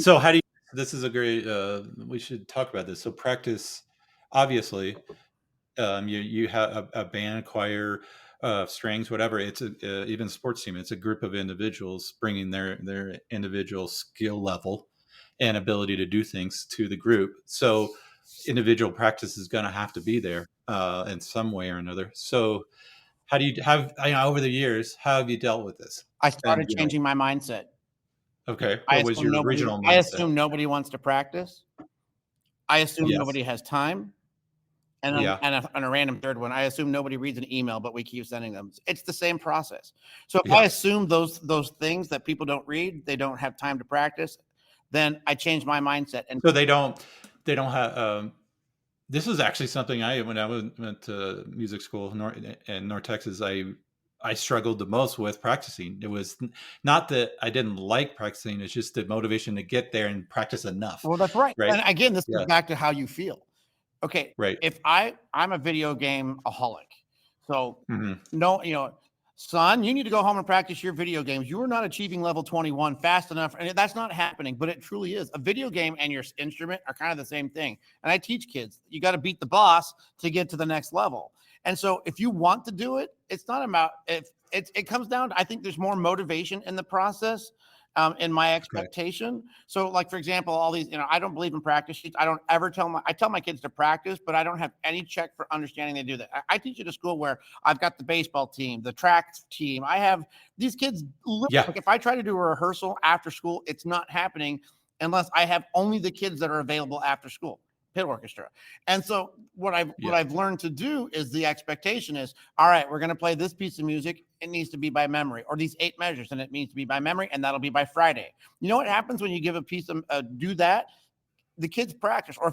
So how do you, this is a great, we should talk about this. So practice, obviously, you have a band, choir, strings, whatever. It's even a sports team. It's a group of individuals bringing their individual skill level and ability to do things to the group. So individual practice is going to have to be there in some way or another. So how do you have, over the years, how have you dealt with this? I And started changing my mindset. okay, what was your original I mindset? assume nobody wants to practice. I assume Yes. nobody has time. And Yeah. a random third one, I assume nobody reads an email, but we keep sending them. It's the same process. So if I Yeah. assume those things that people don't read, they don't have time to practice, then I change my mindset. And So they don't have, this was actually something when I went to music school in North Texas, I struggled the most with practicing. It was not that I didn't like practicing, it's just the motivation to get there and practice enough, well, that's right. right? And again, this goes Yeah, back to how you feel. Okay, right. if I'm a video game aholic, so Mhm. no, son, you need to go home and practice your video games. You are not achieving level 21 fast enough, and that's not happening. But it truly is. A video game and your instrument are kind of the same thing. And I teach kids, you got to beat the boss to get to the next level. And so, if you want to do it, it's not about if it comes down to, I think there's more motivation in the process. In my Okay. expectation. So, like, for example, all these, I don't believe in practice sheets. I don't ever I tell my kids to practice, but I don't have any check for understanding they do that. I teach at a school where I've got the baseball team, the track team. I have these kids. Yeah. Like, if I try to do a rehearsal after school, it's not happening unless I have only the kids that are available after school. pit orchestra. And so what Yeah. I've learned to do is the expectation is, all right, we're going to play this piece of music. It needs to be by memory, or these 8 measures, and it needs to be by memory, and that'll be by Friday. You know what happens when you give a piece of do that? The kids practice. Or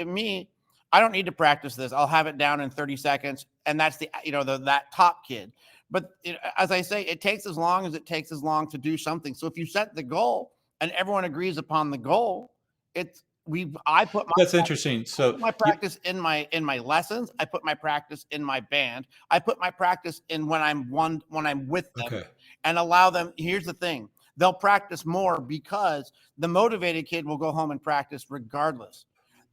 me, I don't need to practice this. I'll have it down in 30 seconds, and that's that top kid. But as I say, it takes as long as it takes as long to do something. So if you set the goal and everyone agrees upon the goal, I put That's interesting. So my practice in my lessons. I put my practice in my band. I put my practice in when I'm with them, okay. and allow them. Here's the thing: they'll practice more because the motivated kid will go home and practice regardless.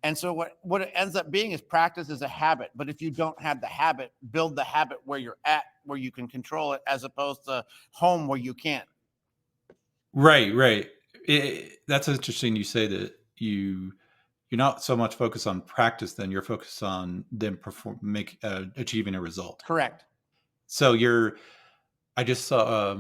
And so what it ends up being is practice is a habit. But if you don't have the habit, build the habit where you're at, where you can control it, as opposed to home where you can't. Right. That's interesting. You say that you're not so much focused on practice, then you're focused on them achieving a result. Correct. So I just saw,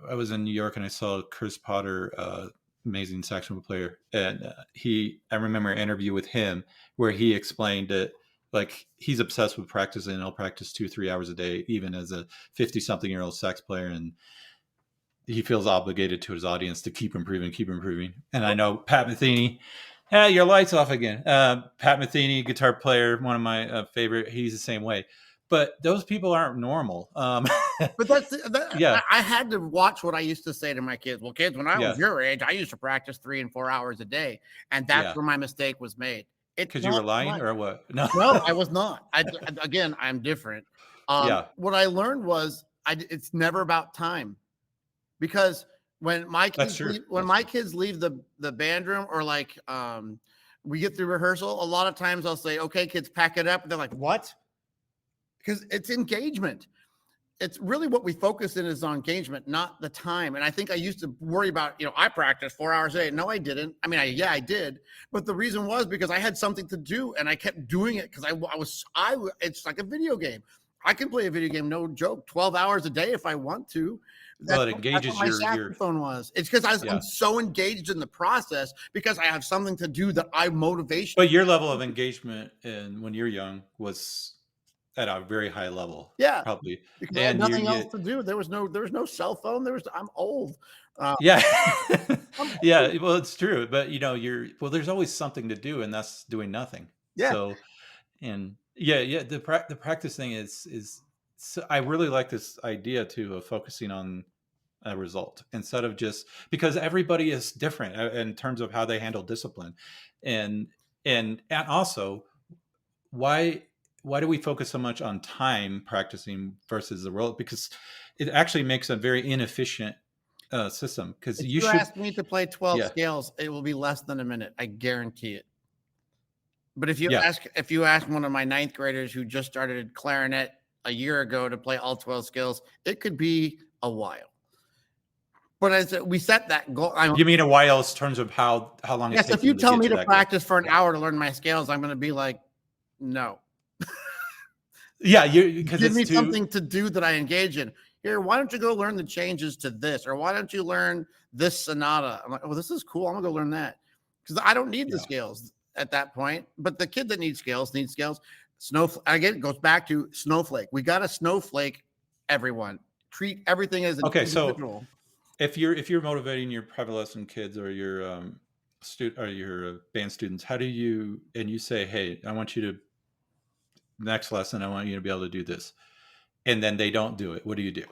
I was in New York and I saw Chris Potter, amazing saxophone player. And I remember an interview with him where he explained that like he's obsessed with practicing. He'll practice 2-3 hours a day, even as a 50-something-year-old sax player. And he feels obligated to his audience to keep improving. And I know Pat Metheny, your light's off again. Pat Metheny, guitar player, one of my favorite. He's the same way. But those people aren't normal. But yeah. I had to watch what I used to say to my kids. Well, kids, when I was Yeah. your age, I used to practice 3 and 4 hours a day, and that's where my mistake was made. Because you were lying or what? No, I was not. Again, I'm different. Yeah. What I learned was it's never about time, because when my kids leave the band room, or like we get through rehearsal, a lot of times I'll say, "Okay, kids, pack it up." And they're like, "What?" Because it's engagement. It's really what we focus in is on engagement, not the time. And I think I used to worry about, I practiced 4 hours a day. No, I didn't. I mean, I did. But the reason was because I had something to do, and I kept doing it because it's like a video game. I can play a video game, no joke, 12 hours a day if I want to. Well, it engages my saxophone was. It's because I'm so engaged in the process because I have something to do that I motivation. But your level of engagement when you're young was at a very high level. Yeah, probably. Because I had nothing else to do. There was no cell phone. I'm old. Yeah. Yeah. Well, it's true. But there's always something to do, and that's doing nothing. Yeah. So, and the practice thing is so I really like this idea too of focusing on a result instead of just because everybody is different in terms of how they handle discipline, and also why do we focus so much on time practicing versus the role? Because it actually makes a very inefficient system. Because if you ask me to play 12 scales, it will be less than a minute. I guarantee it. But if you ask one of my 9th graders who just started clarinet a year ago to play all 12 scales, it could be a while. But as we set that goal, you mean a while in terms of how long? Yes, if you tell me to practice for an hour to learn my scales, I'm going to be like, no. Yeah, because give me something to do that I engage in. Here, why don't you go learn the changes to this, or why don't you learn this sonata? I'm like, oh, this is cool. I'm gonna go learn that because I don't need the scales at that point. But the kid that needs scales needs scales. Snowflake. Again, it goes back to snowflake. We got to snowflake everyone. Treat everything as an individual. So if you're motivating your private lesson kids or your your band students, how do you say, hey, I want you to next lesson, I want you to be able to do this, and then they don't do it, what do you do?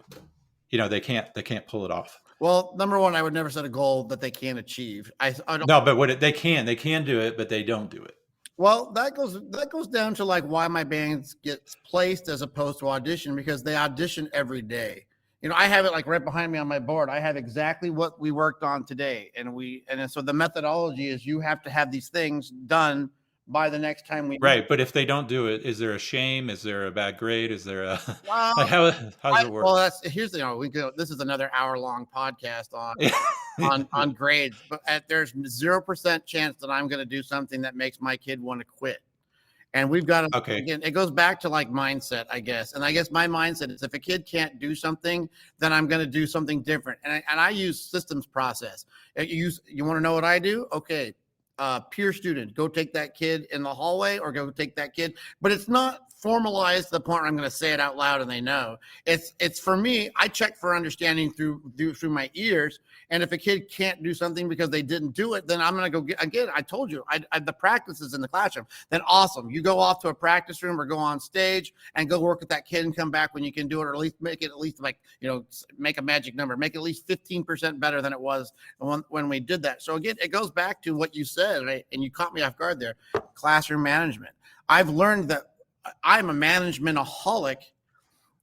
They can't pull it off. Well, number one, I would never set a goal that they can't achieve. I don't. No, but they can do it, but they don't do it. Well, that goes down to like why my bands gets placed as opposed to audition, because they audition every day. I have it like right behind me on my board. I have exactly what we worked on today, and so the methodology is you have to have these things done by the next time we meet. But if they don't do it, is there a shame? Is there a bad grade? Is there a like how does it work? Well, this is another hour-long podcast on grades, but there's 0% chance that I'm going to do something that makes my kid want to quit. And we've got to, again, it goes back to like mindset, I guess. And I guess my mindset is if a kid can't do something, then I'm going to do something different. And I use systems process. You want to know what I do? Okay. peer student, go take that kid in the hallway or go take that kid, but it's not formalized to the point where I'm going to say it out loud and they know. It's for me, I check for understanding through my ears. And if a kid can't do something because they didn't do it, then I'm going to go get, again, I told you, the practice is in the classroom. Then awesome. You go off to a practice room or go on stage and go work with that kid and come back when you can do it, or at least make it at least like, make a magic number, make it at least 15% better than it was when we did that. So again, it goes back to what you said, right? And you caught me off guard there, classroom management. I've learned that I'm a managementaholic,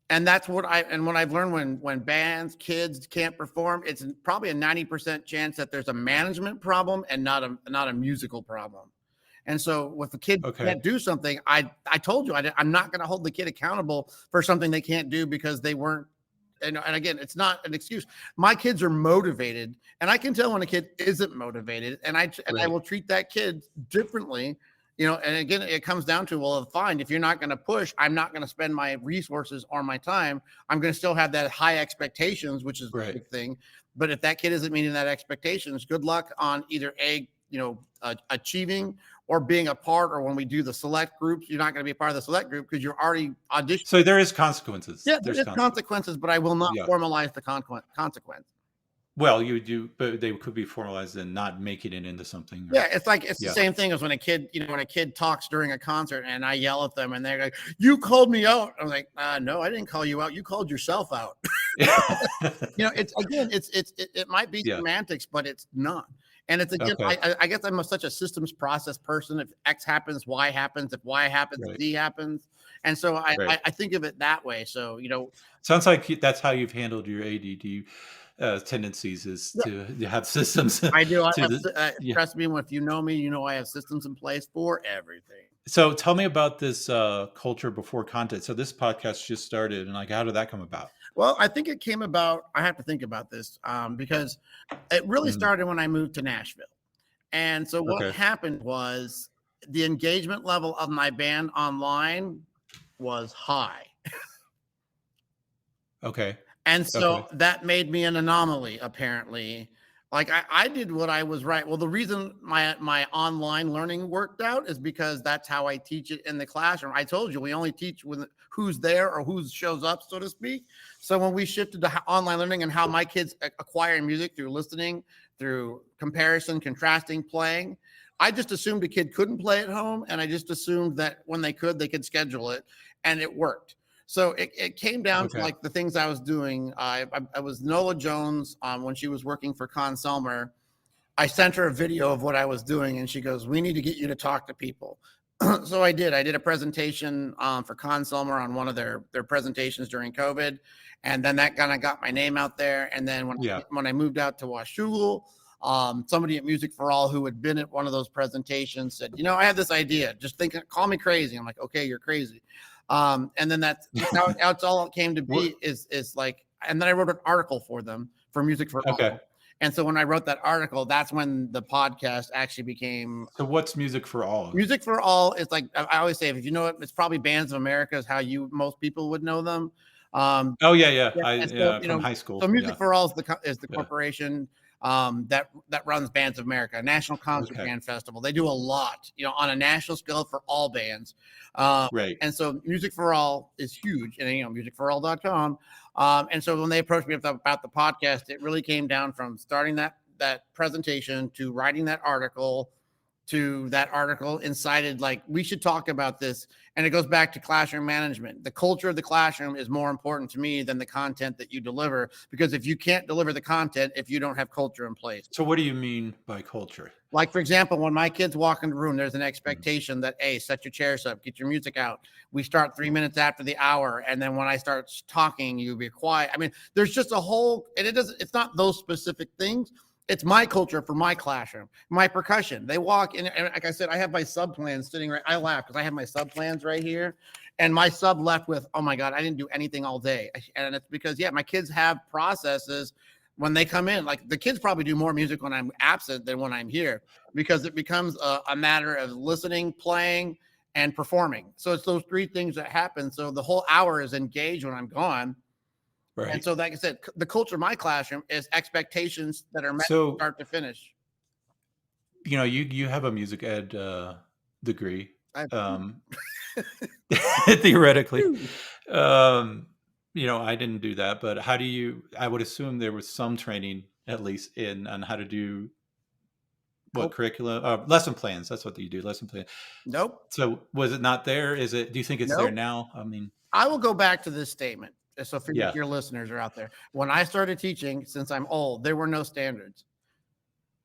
and that's what I've learned when bands, kids can't perform, it's probably a 90% chance that there's a management problem and not a musical problem. And so if the kid can't do something, I told you I'm not going to hold the kid accountable for something they can't do because they weren't. And again, it's not an excuse. My kids are motivated, and I can tell when a kid isn't motivated, and I will treat that kid differently. And again, it comes down to, well, fine, if you're not going to push, I'm not going to spend my resources or my time. I'm going to still have that high expectations, which is the big thing. But if that kid isn't meeting that expectations, good luck on either achieving or being a part, or when we do the select groups, you're not going to be a part of the select group because you're already auditioning. So there is consequences. Yeah, there's consequences, but I will not formalize the consequence. Well, you do, but they could be formalized and not making it into something. Yeah, it's the same thing as when a kid, when a kid talks during a concert and I yell at them and they're like, "You called me out." I'm like, "No, I didn't call you out. You called yourself out." It might be semantics, but it's not. And it's again, I guess I'm such a systems process person. If X happens, Y happens. If Y happens, Z happens. And so I think of it that way. So sounds like that's how you've handled your ADD tendencies, is to have systems. I do. Trust me, if you know me, I have systems in place for everything. So tell me about this culture before content. So this podcast just started, and how did that come about? Well, I think it came about, I have to think about this because it really started when I moved to Nashville. And so what happened was the engagement level of my band online was high. Okay. And so that made me an anomaly, apparently. Like I did what I was right. Well, the reason my online learning worked out is because that's how I teach it in the classroom. I told you, we only teach with who's there or who shows up, so to speak. So when we shifted to online learning and how my kids acquire music through listening, through comparison, contrasting, playing, I just assumed a kid couldn't play at home. And I just assumed that when they could schedule it, and it worked. So it came down to the things I was doing. I was Nola Jones when she was working for Conn-Selmer. I sent her a video of what I was doing, and she goes, "We need to get you to talk to people." So I did. I did a presentation for Conn-Selmer on one of their presentations during COVID, and then that kind of got my name out there. And then when I moved out to Washougal, somebody at Music for All who had been at one of those presentations said, "I have this idea. Just call me crazy." I'm like, "Okay, you're crazy." And then that's how it's all it came to be is and then I wrote an article for them for Music for All. And so when I wrote that article, that's when the podcast actually became. So what's Music for All? Music for All is I always say, if you know it, it's probably Bands of America is how most people would know them. From high school. So Music for All is the corporation that runs Bands of America, National Concert Band Festival. They do a lot, on a national scale for all bands. And so Music for All is huge, and musicforall.com. And so when they approached me about the podcast, it really came down from starting that presentation to writing that article, to that article incited we should talk about this. And it goes back to classroom management. The culture of the classroom is more important to me than the content that you deliver, because if you can't deliver the content, if you don't have culture in place. So what do you mean by culture? Like, for example, when my kids walk in the room, there's an expectation that, hey, set your chairs up, get your music out. We start 3 minutes after the hour. And then when I start talking, you be quiet. I mean, there's just a whole, and it's not those specific things. It's my culture for my classroom, my percussion. They walk in, and like I said, I have my sub plans sitting right. I laugh because I have my sub plans right here, and my sub left with, "Oh my God, I didn't do anything all day." And it's because, my kids have processes when they come in. Like, the kids probably do more music when I'm absent than when I'm here, because it becomes a matter of listening, playing, and performing. So it's those three things that happen. So the whole hour is engaged when I'm gone. Right. And so, like I said, the culture of my classroom is expectations that are met from start to finish. you have a music ed degree, I um, theoretically. do. Um, I didn't do that, but how do you? I would assume there was some training at least in on how to do what Nope. curriculum, lesson plans. That's what you do, lesson plan. Nope. So was it not there? Is it? Do you think it's there Nope. now? I mean, I will go back to this statement. So for yeah, your listeners are out there. When I started teaching, since I'm old, there were no standards.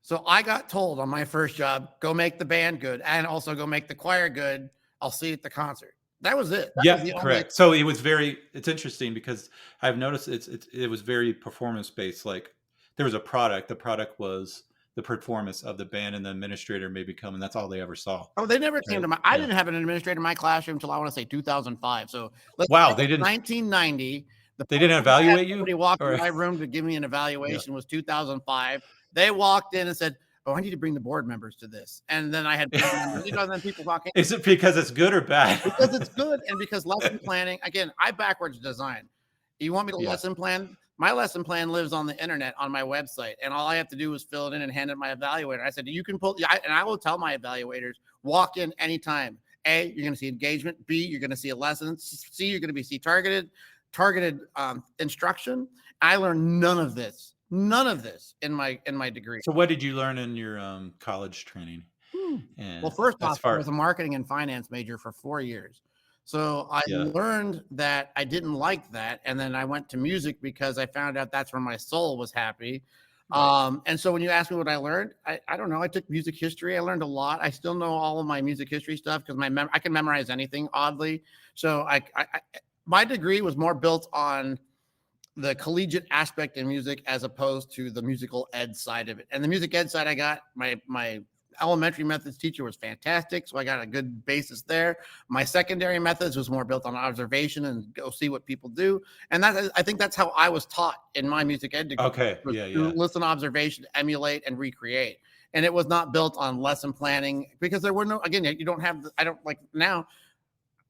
So I got told on my first job, go make the band good and also go make the choir good. I'll see you at the concert. That was it. That was yeah, the only. correct. So it was very. It's interesting because I've noticed it was very performance based. Like there was a product. The product was the performance of the band, and the administrator may become, and that's all they ever saw. Oh, they never came Right? to my. I Yeah. didn't have an administrator in my classroom until I want to say 2005. So let's Wow, say it's 1990. The they first didn't time I had evaluate you, somebody walk in or my room to give me an yeah. evaluation was 2005. They walked in and said, "Oh, I need to bring the board members to this." And then I had board members, and then people walking Is it because it's good or bad? because it's good and because lesson planning. Again, I backwards design. You want me to Yeah. lesson plan? My lesson plan lives on the internet on my website, and all I have to do is fill it in and hand it to my evaluator. I said, you can pull, and I will tell my evaluators, walk in anytime. A, you're going to see engagement. B, you're going to see a lesson. C, you're going to see targeted instruction. I learned none of this in my degree. So what did you learn in your college training? Hmm. Well, And first as off, I far was a marketing and finance major for 4 years. So I yeah, learned that I didn't like that. And then I went to music because I found out that's where my soul was happy. right. And so when you ask me what I learned, I don't know. I took music history. I learned a lot. I still know all of my music history stuff because I can memorize anything oddly. So my degree was more built on the collegiate aspect in music as opposed to the musical ed side of it. And the music ed side, I got my elementary methods teacher was fantastic, so I got a good basis there. My secondary methods was more built on observation and go see what people do, and I think that's how I was taught in my music ed degree, Okay. was Yeah. to Yeah. listen, observation, emulate, and recreate. And it was not built on lesson planning because there were no. Again, you don't have. I don't like now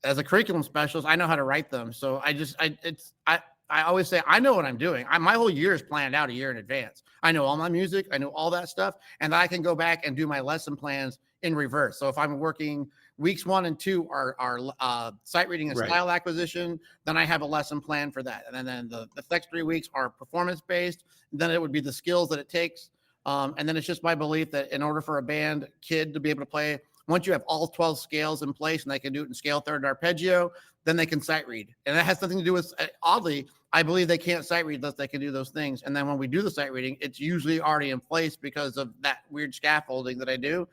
as a curriculum specialist, I know how to write them. So I always say I know what I'm doing. My whole year is planned out a year in advance. I know all my music, I know all that stuff, and I can go back and do my lesson plans in reverse. So if I'm working weeks 1 and 2 are sight reading and Right. style acquisition, then I have a lesson plan for that. And then the next 3 weeks are performance based. Then it would be the skills that it takes. And then it's just my belief that in order for a band kid to be able to play, once you have all 12 scales in place and they can do it in scale third arpeggio, then they can sight read. And that has nothing to do with, oddly, I believe they can't sight read unless they can do those things. And then when we do the sight reading, it's usually already in place because of that weird scaffolding that I do.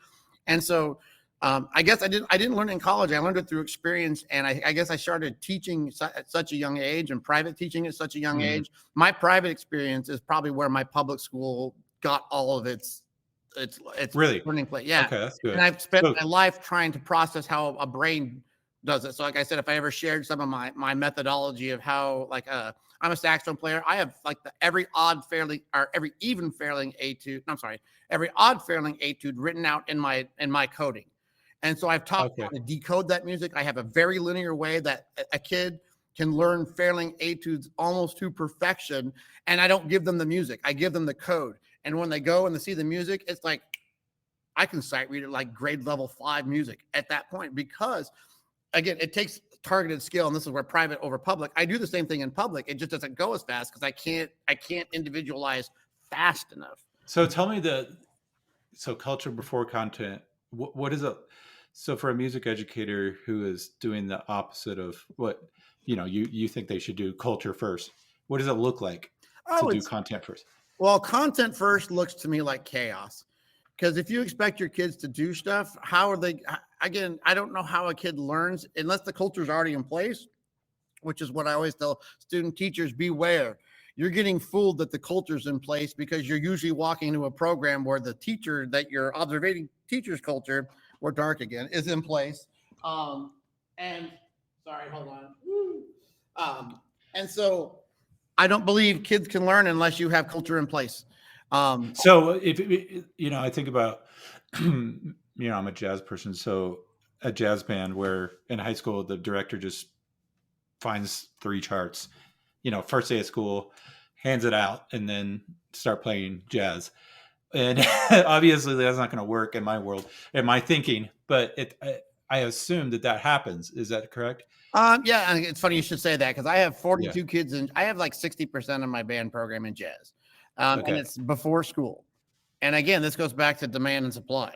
And so I guess I didn't learn it in college. I learned it through experience. And I guess I started teaching at such a young age and private teaching at such a young Mhm. age. My private experience is probably where my public school got all of its Really? learning place. Yeah. Okay, that's And good. I've spent So my life trying to process how a brain does it. So like I said, if I ever shared some of my methodology of how I'm a saxophone player, I have like every odd failing or every even failing etude. No, I'm sorry, every odd failing etude written out in my coding. And so I've taught how okay. to decode that music. I have a very linear way that a kid can learn failing etudes almost to perfection. And I don't give them the music. I give them the code. And when they go and they see the music, it's like I can sight read it like grade level 5 music at that point because again, it takes targeted skill, and this is where private over public. I do the same thing in public. It just doesn't go as fast because I can't individualize fast enough. So tell me so culture before content. What is a so for a music educator who is doing the opposite of what you think they should do, culture first? What does it look like to Oh, do it's content first? well, content first looks to me like chaos. Because if you expect your kids to do stuff, how are they? Again, I don't know how a kid learns unless the culture is already in place, which is what I always tell student teachers beware. You're getting fooled that the culture's in place because you're usually walking into a program where the teacher that you're observing teacher's culture, or dark again, is in place. And sorry, hold on. And so I don't believe kids can learn unless you have culture in place. Um, So if I think about I'm a jazz person, so a jazz band where in high school the director just finds 3 charts, first day of school, hands it out, and then start playing jazz. And obviously that's not going to work in my world, in my thinking. But I assume that happens. Is that correct? Yeah, and it's funny you should say that because I have Yeah. 42 kids and I have like 60% of my band program in jazz, and Okay. it's before school. And again, this goes back to demand and supply.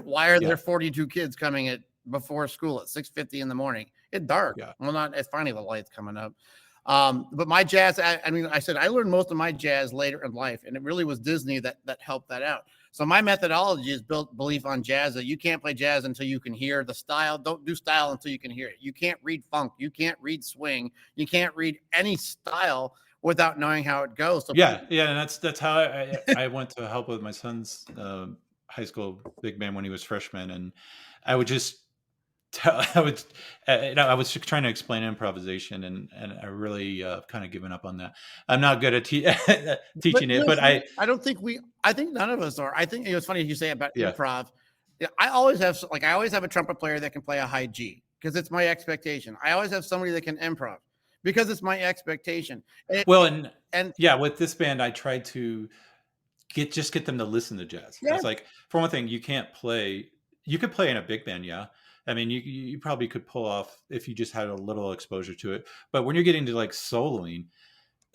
Why are there Yeah. 42 kids coming at before school at 6:50 in the morning? It's dark. Yeah. Well, not it's finally the light's coming up. But my jazz, I mean, I said I learned most of my jazz later in life, and it really was Disney that helped that out. So my methodology is built belief on jazz that you can't play jazz until you can hear the style. Don't do style until you can hear it. You can't read funk. You can't read swing. You can't read any style without knowing how it goes. So Yeah. Yeah. And that's how I went to help with my son's high school big band when he was freshman, and I would just I would, I was trying to explain improvisation, and I really kind of given up on that. I'm not good at but teaching you it, know, but I, I don't think I think none of us are. I think it's funny you say about yeah. improv. Yeah, I always have I always have a trumpet player that can play a high G because it's my expectation. I always have somebody that can improv because it's my expectation. Well, and And yeah, with this band, I tried to get them to listen to jazz. I yeah, was like, for one thing, you can't play. You could play in a big band, yeah. I mean, you probably could pull off if you just had a little exposure to it. But when you're getting to like soloing,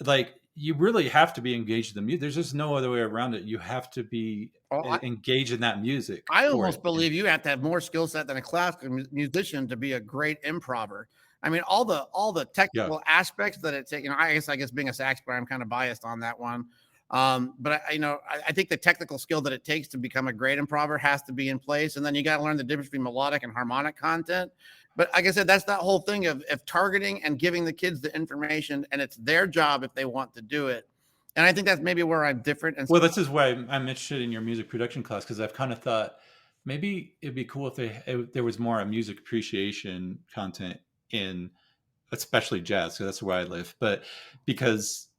like you really have to be engaged in the music. There's just no other way around it. You have to be oh, engaged in that music I for it. almost believe you have to have more skill set than a classical musician to be a great improver. I mean, all the Yeah. technical aspects that it takes. You know, I guess being a sax player, I'm kind of biased on that one. But I think the technical skill that it takes to become a great improver has to be in place, and then you got to learn the difference between melodic and harmonic content. But like I said, that's that whole thing of targeting and giving the kids the information, and it's their job if they want to do it. And I think that's maybe where I'm different. And Well, this is why I'm interested in your music production class, because I've kind of thought maybe it'd be cool if there was more music appreciation content in, especially jazz, because that's where I live. But because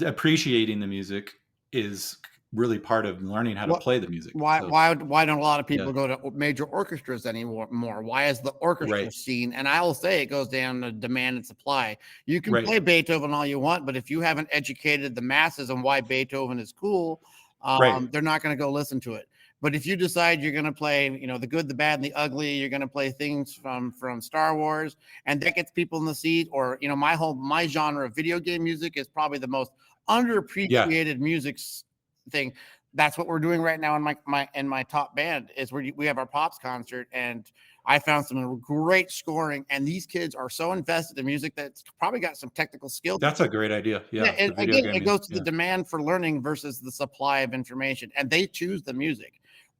appreciating the music is really part of learning how to what play the music. why So why don't a lot of yeah, people go to major orchestras anymore? Why is the orchestra right, scene? And I will say it goes down to demand and supply. You can right, play Beethoven all you want, but if you haven't educated the masses on why Beethoven is cool, right. they're not going to go listen to it. But if you decide you're going to play, you know, the good, the bad, and the ugly, you're going to play things from Star Wars, and that gets people in the seat. Or you know, my genre of video game music is probably the most Yeah, underappreciated music thing. That's what we're doing right now in my top band is we have our pops concert, and I found some great scoring, and these kids are so invested in music that it's probably got some technical skill. that's a great idea. Yeah, Yeah, and the video again, game it music. goes to the Yeah, demand for learning versus the supply of information, and they choose the music.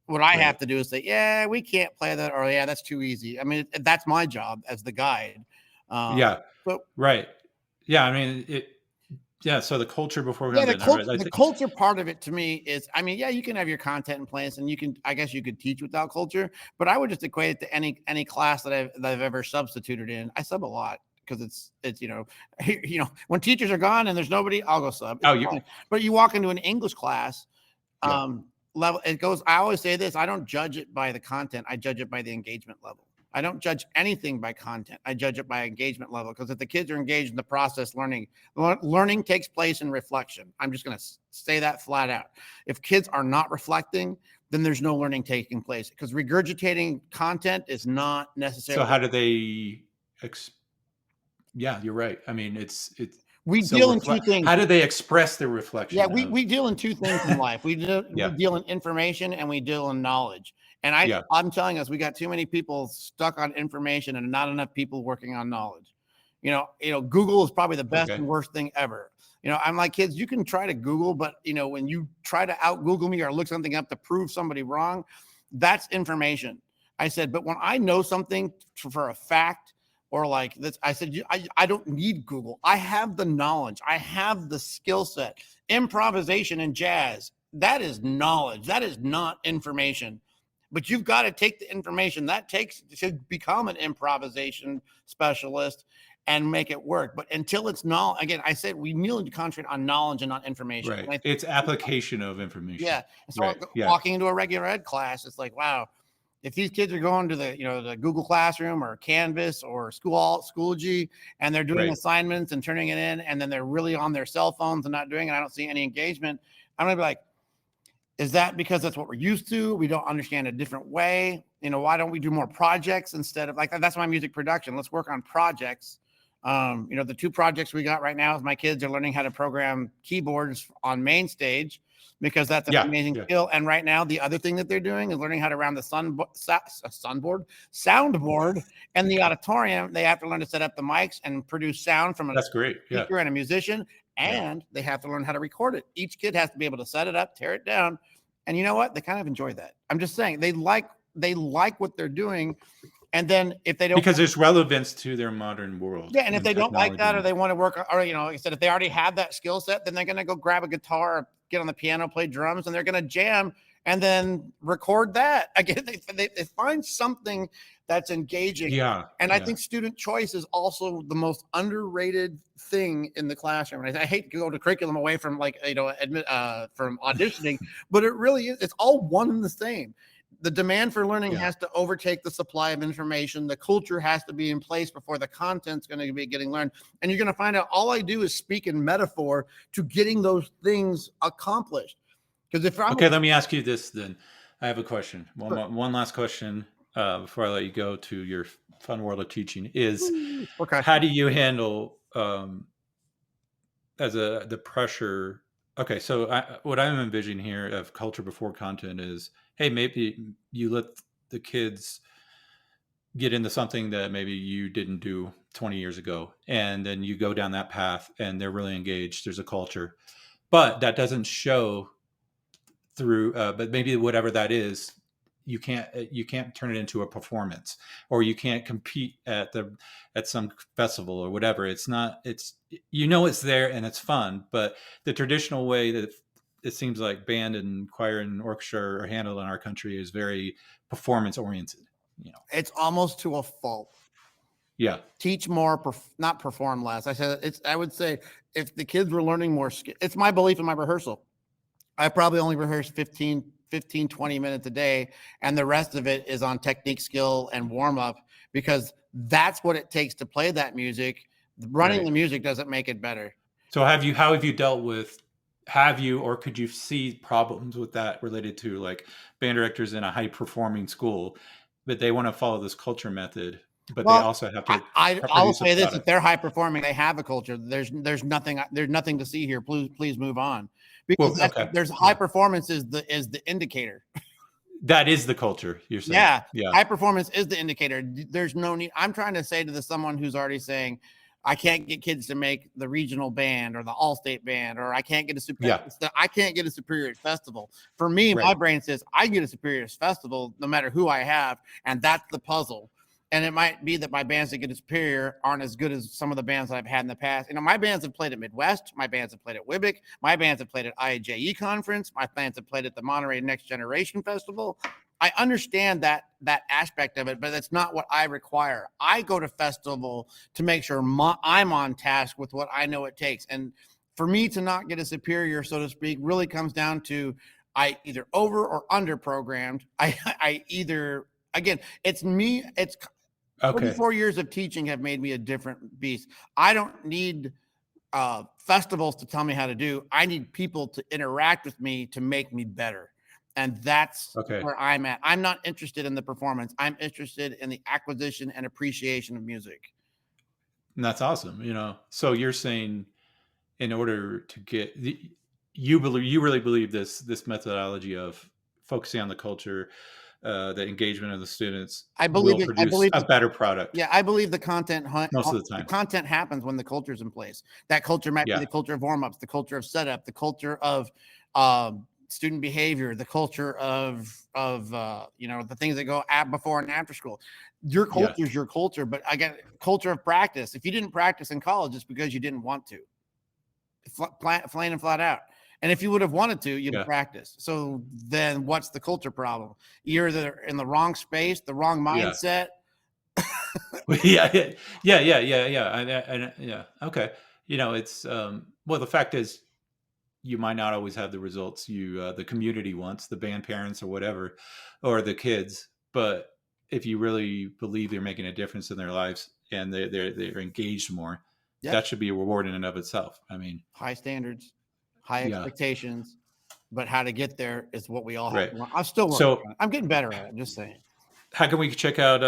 What I have right. to do is say, yeah, we can't play that, or yeah, that's too easy. I mean, that's my job as the guide. Um, Yeah, but right. Yeah, I mean it. Yeah, so the culture before yeah, content. I the think. culture part of it to me is, I mean, yeah, you can have your content in place, and I guess you could teach without culture, but I would just equate it to any class that I've ever substituted in. I sub a lot because it's when teachers are gone and there's nobody, I'll go sub. It's Oh, you. fine. But you walk into an English class, Yeah. level, it goes. I always say this: I don't judge it by the content; I judge it by the engagement level. I don't judge anything by content. I judge it by engagement level because if the kids are engaged in the process, learning takes place in reflection. I'm just going to say that flat out. If kids are not reflecting, then there's no learning taking place because regurgitating content is not So necessarily. how do they? Ex- yeah, you're right. I mean, it's We so deal in two reflect. things. How do they express their Yeah, reflection we of? deal in two things in life. We Yeah, deal in information and we deal in knowledge. And yeah. I'm telling us, we got too many people stuck on information and not enough people working on knowledge. Google is probably the best Okay. and worst thing ever. I'm like, kids, you can try to Google, but when you try to out Google me or look something up to prove somebody wrong, that's information. I said, but when I know something for a fact, or like this, I said, I don't need Google. I have the knowledge. I have the skill set. Improvisation and jazz, that is knowledge. That is not information. But you've got to take the information that takes to become an improvisation specialist and make it work. But until it's knowledge, again, I said we need to concentrate on knowledge and not information. Right. And I think, It's application of information. yeah. So Right. Yeah. walking into a regular ed class, it's like, wow, if these kids are going to the Google Classroom or Canvas or Schoology and they're doing Right. assignments and turning it in, and then they're really on their cell phones and not doing it, I don't see any engagement. I'm gonna be like, Is that because that's what we're used to? We don't understand a different way. Why don't we do more projects instead of like that's my music production? Let's work on projects. The two projects we got right now is my kids are learning how to program keyboards on main stage because that's an Yeah, amazing yeah, skill. And right now, the other thing that they're doing is learning how to round the soundboard, and the auditorium. They have to learn to set up the mics and produce sound from a that's great. Yeah, speaker and a musician, yeah. and they have to learn how to record it. Each kid has to be able to set it up, tear it down, and you know what? They kind of enjoy that. I'm just saying they like what they're doing. And then if they don't, Because there's relevance to their modern world yeah, and if and they don't like that, or technology. they want to work, or like I said, if they already have that skill set, then they're going to go grab a guitar, or get on the piano, play drums, and they're going to jam and then record that again. They find something that's engaging. Yeah, And I yeah. think student choice is also the most underrated thing in the classroom. And I hate to go to curriculum away from from auditioning, but it really is. It's all one and the same. The demand for learning Yeah. has to overtake the supply of information. The culture has to be in place before the content's going to be getting learned. And you're going to find out all I do is speak in metaphor to getting those things accomplished. Because if I'm Okay, let me ask you this then. I have a question. One last question before I let you go to your fun world of teaching is percussion, how do you handle as the pressure? Okay, so what I'm envisioning here of culture before content is, hey, maybe you let the kids get into something that maybe you didn't do 20 years ago, and then you go down that path and they're really engaged. There's a culture, but that doesn't show through but maybe whatever that is, you can't turn it into a performance, or you can't compete at some festival or whatever. It's not, it's, it's there and it's fun, but the traditional way that it seems like band and choir and orchestra are handled in our country is very performance oriented. it's almost to a fault. Yeah. Teach more, not perform less. I would say if the kids were learning more, it's my belief in my rehearsal. I probably only rehearse 20 minutes a day. And the rest of it is on technique, skill, and warm up, because that's what it takes to play that music. Running Right. the music doesn't make it better. So how have you dealt with, or could you see problems with that related to like band directors in a high performing school, but they want to follow this culture method, but they Well, also have to I will produce a say this: if product? they're high performing, they have a culture. There's nothing to see here. Please move on, because Well, okay. there's high Yeah. performance is the indicator. That is the culture you're saying. Yeah, Yeah. high performance is the indicator. There's no need. I'm trying to say to someone who's already saying, I can't get kids to make the regional band or the all-state band, or I can't get Yeah. I can't get a superior festival. For me, my Right. brain says I get a superior festival no matter who I have, and that's the puzzle. And it might be that my bands that get a superior aren't as good as some of the bands that I've had in the past. My bands have played at Midwest. My bands have played at Wibbick. My bands have played at IAJE conference. My bands have played at the Monterey Next Generation Festival. I understand that aspect of it, but that's not what I require. I go to festival to make sure I'm on task with what I know it takes. And for me to not get a superior, so to speak, really comes down to I either over or under programmed. I either, again, it's me. It's Okay. 44 years of teaching have made me a different beast. I don't need festivals to tell me how to do. I need people to interact with me to make me better. And that's Okay. where I'm at. I'm not interested in the performance. I'm interested in the acquisition and appreciation of music. And that's awesome. So you're saying in order to you really believe this methodology of focusing on the culture, the engagement of the students I will believe it. I produce believe a better product Yeah, I believe most of the the time. content happens when the culture's in place. That culture might be Yeah. the culture of warm-ups, the culture of setup, the culture of student behavior, the culture of the things that go before and after school. Your Yeah. culture is your culture, but again, culture of practice. If you didn't practice in college, it's because you didn't want to. Plain and flat out. And if you would have wanted to, you'd have Yeah. practiced. So then what's the culture problem? You're either in the wrong space, the wrong Yeah. mindset. Yeah, yeah. Okay. It's well, the fact is, you might not always have the results the community wants, the band parents or whatever, or the kids. But if you really believe you're making a difference in their lives and they're engaged more, Yep. that should be a reward in and of itself. I mean, High standards, high yeah, expectations. but how to get there is what we all have Right. to learn. I'm still working So on it. I'm getting better at it. I'm just saying. how can we check out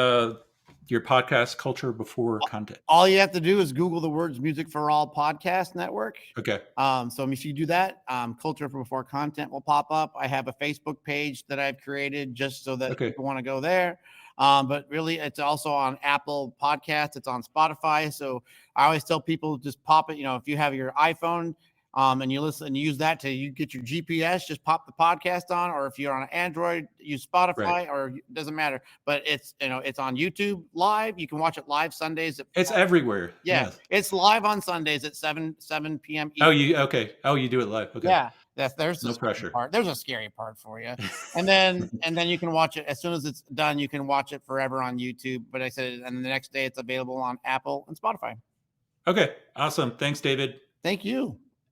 your podcast, Culture Before Content? All you have to do is Google the words Music for All Podcast Network. Okay. So if you do that, Culture Before Content will pop up. I have a Facebook page that I've created just so that people want to go there. But really, it's also on Apple Podcasts. It's on Spotify. So I always tell people just pop it. If you have your iPhone and you listen and use that you get your GPS, just pop the podcast on. Or if you're on an Android, use Spotify, or it doesn't matter. But it's on YouTube live. You can watch it live Sundays. It's everywhere. Yeah, Yes. it's live on Sundays at 7 p.m. Oh, you do it live. Okay. Yeah, there's no pressure. Part. There's a scary part for you, and then you can watch it as soon as it's done. You can watch it forever on YouTube. But I said, and the next day it's available on Apple and Spotify. Okay, awesome. Thanks, David. Thank you.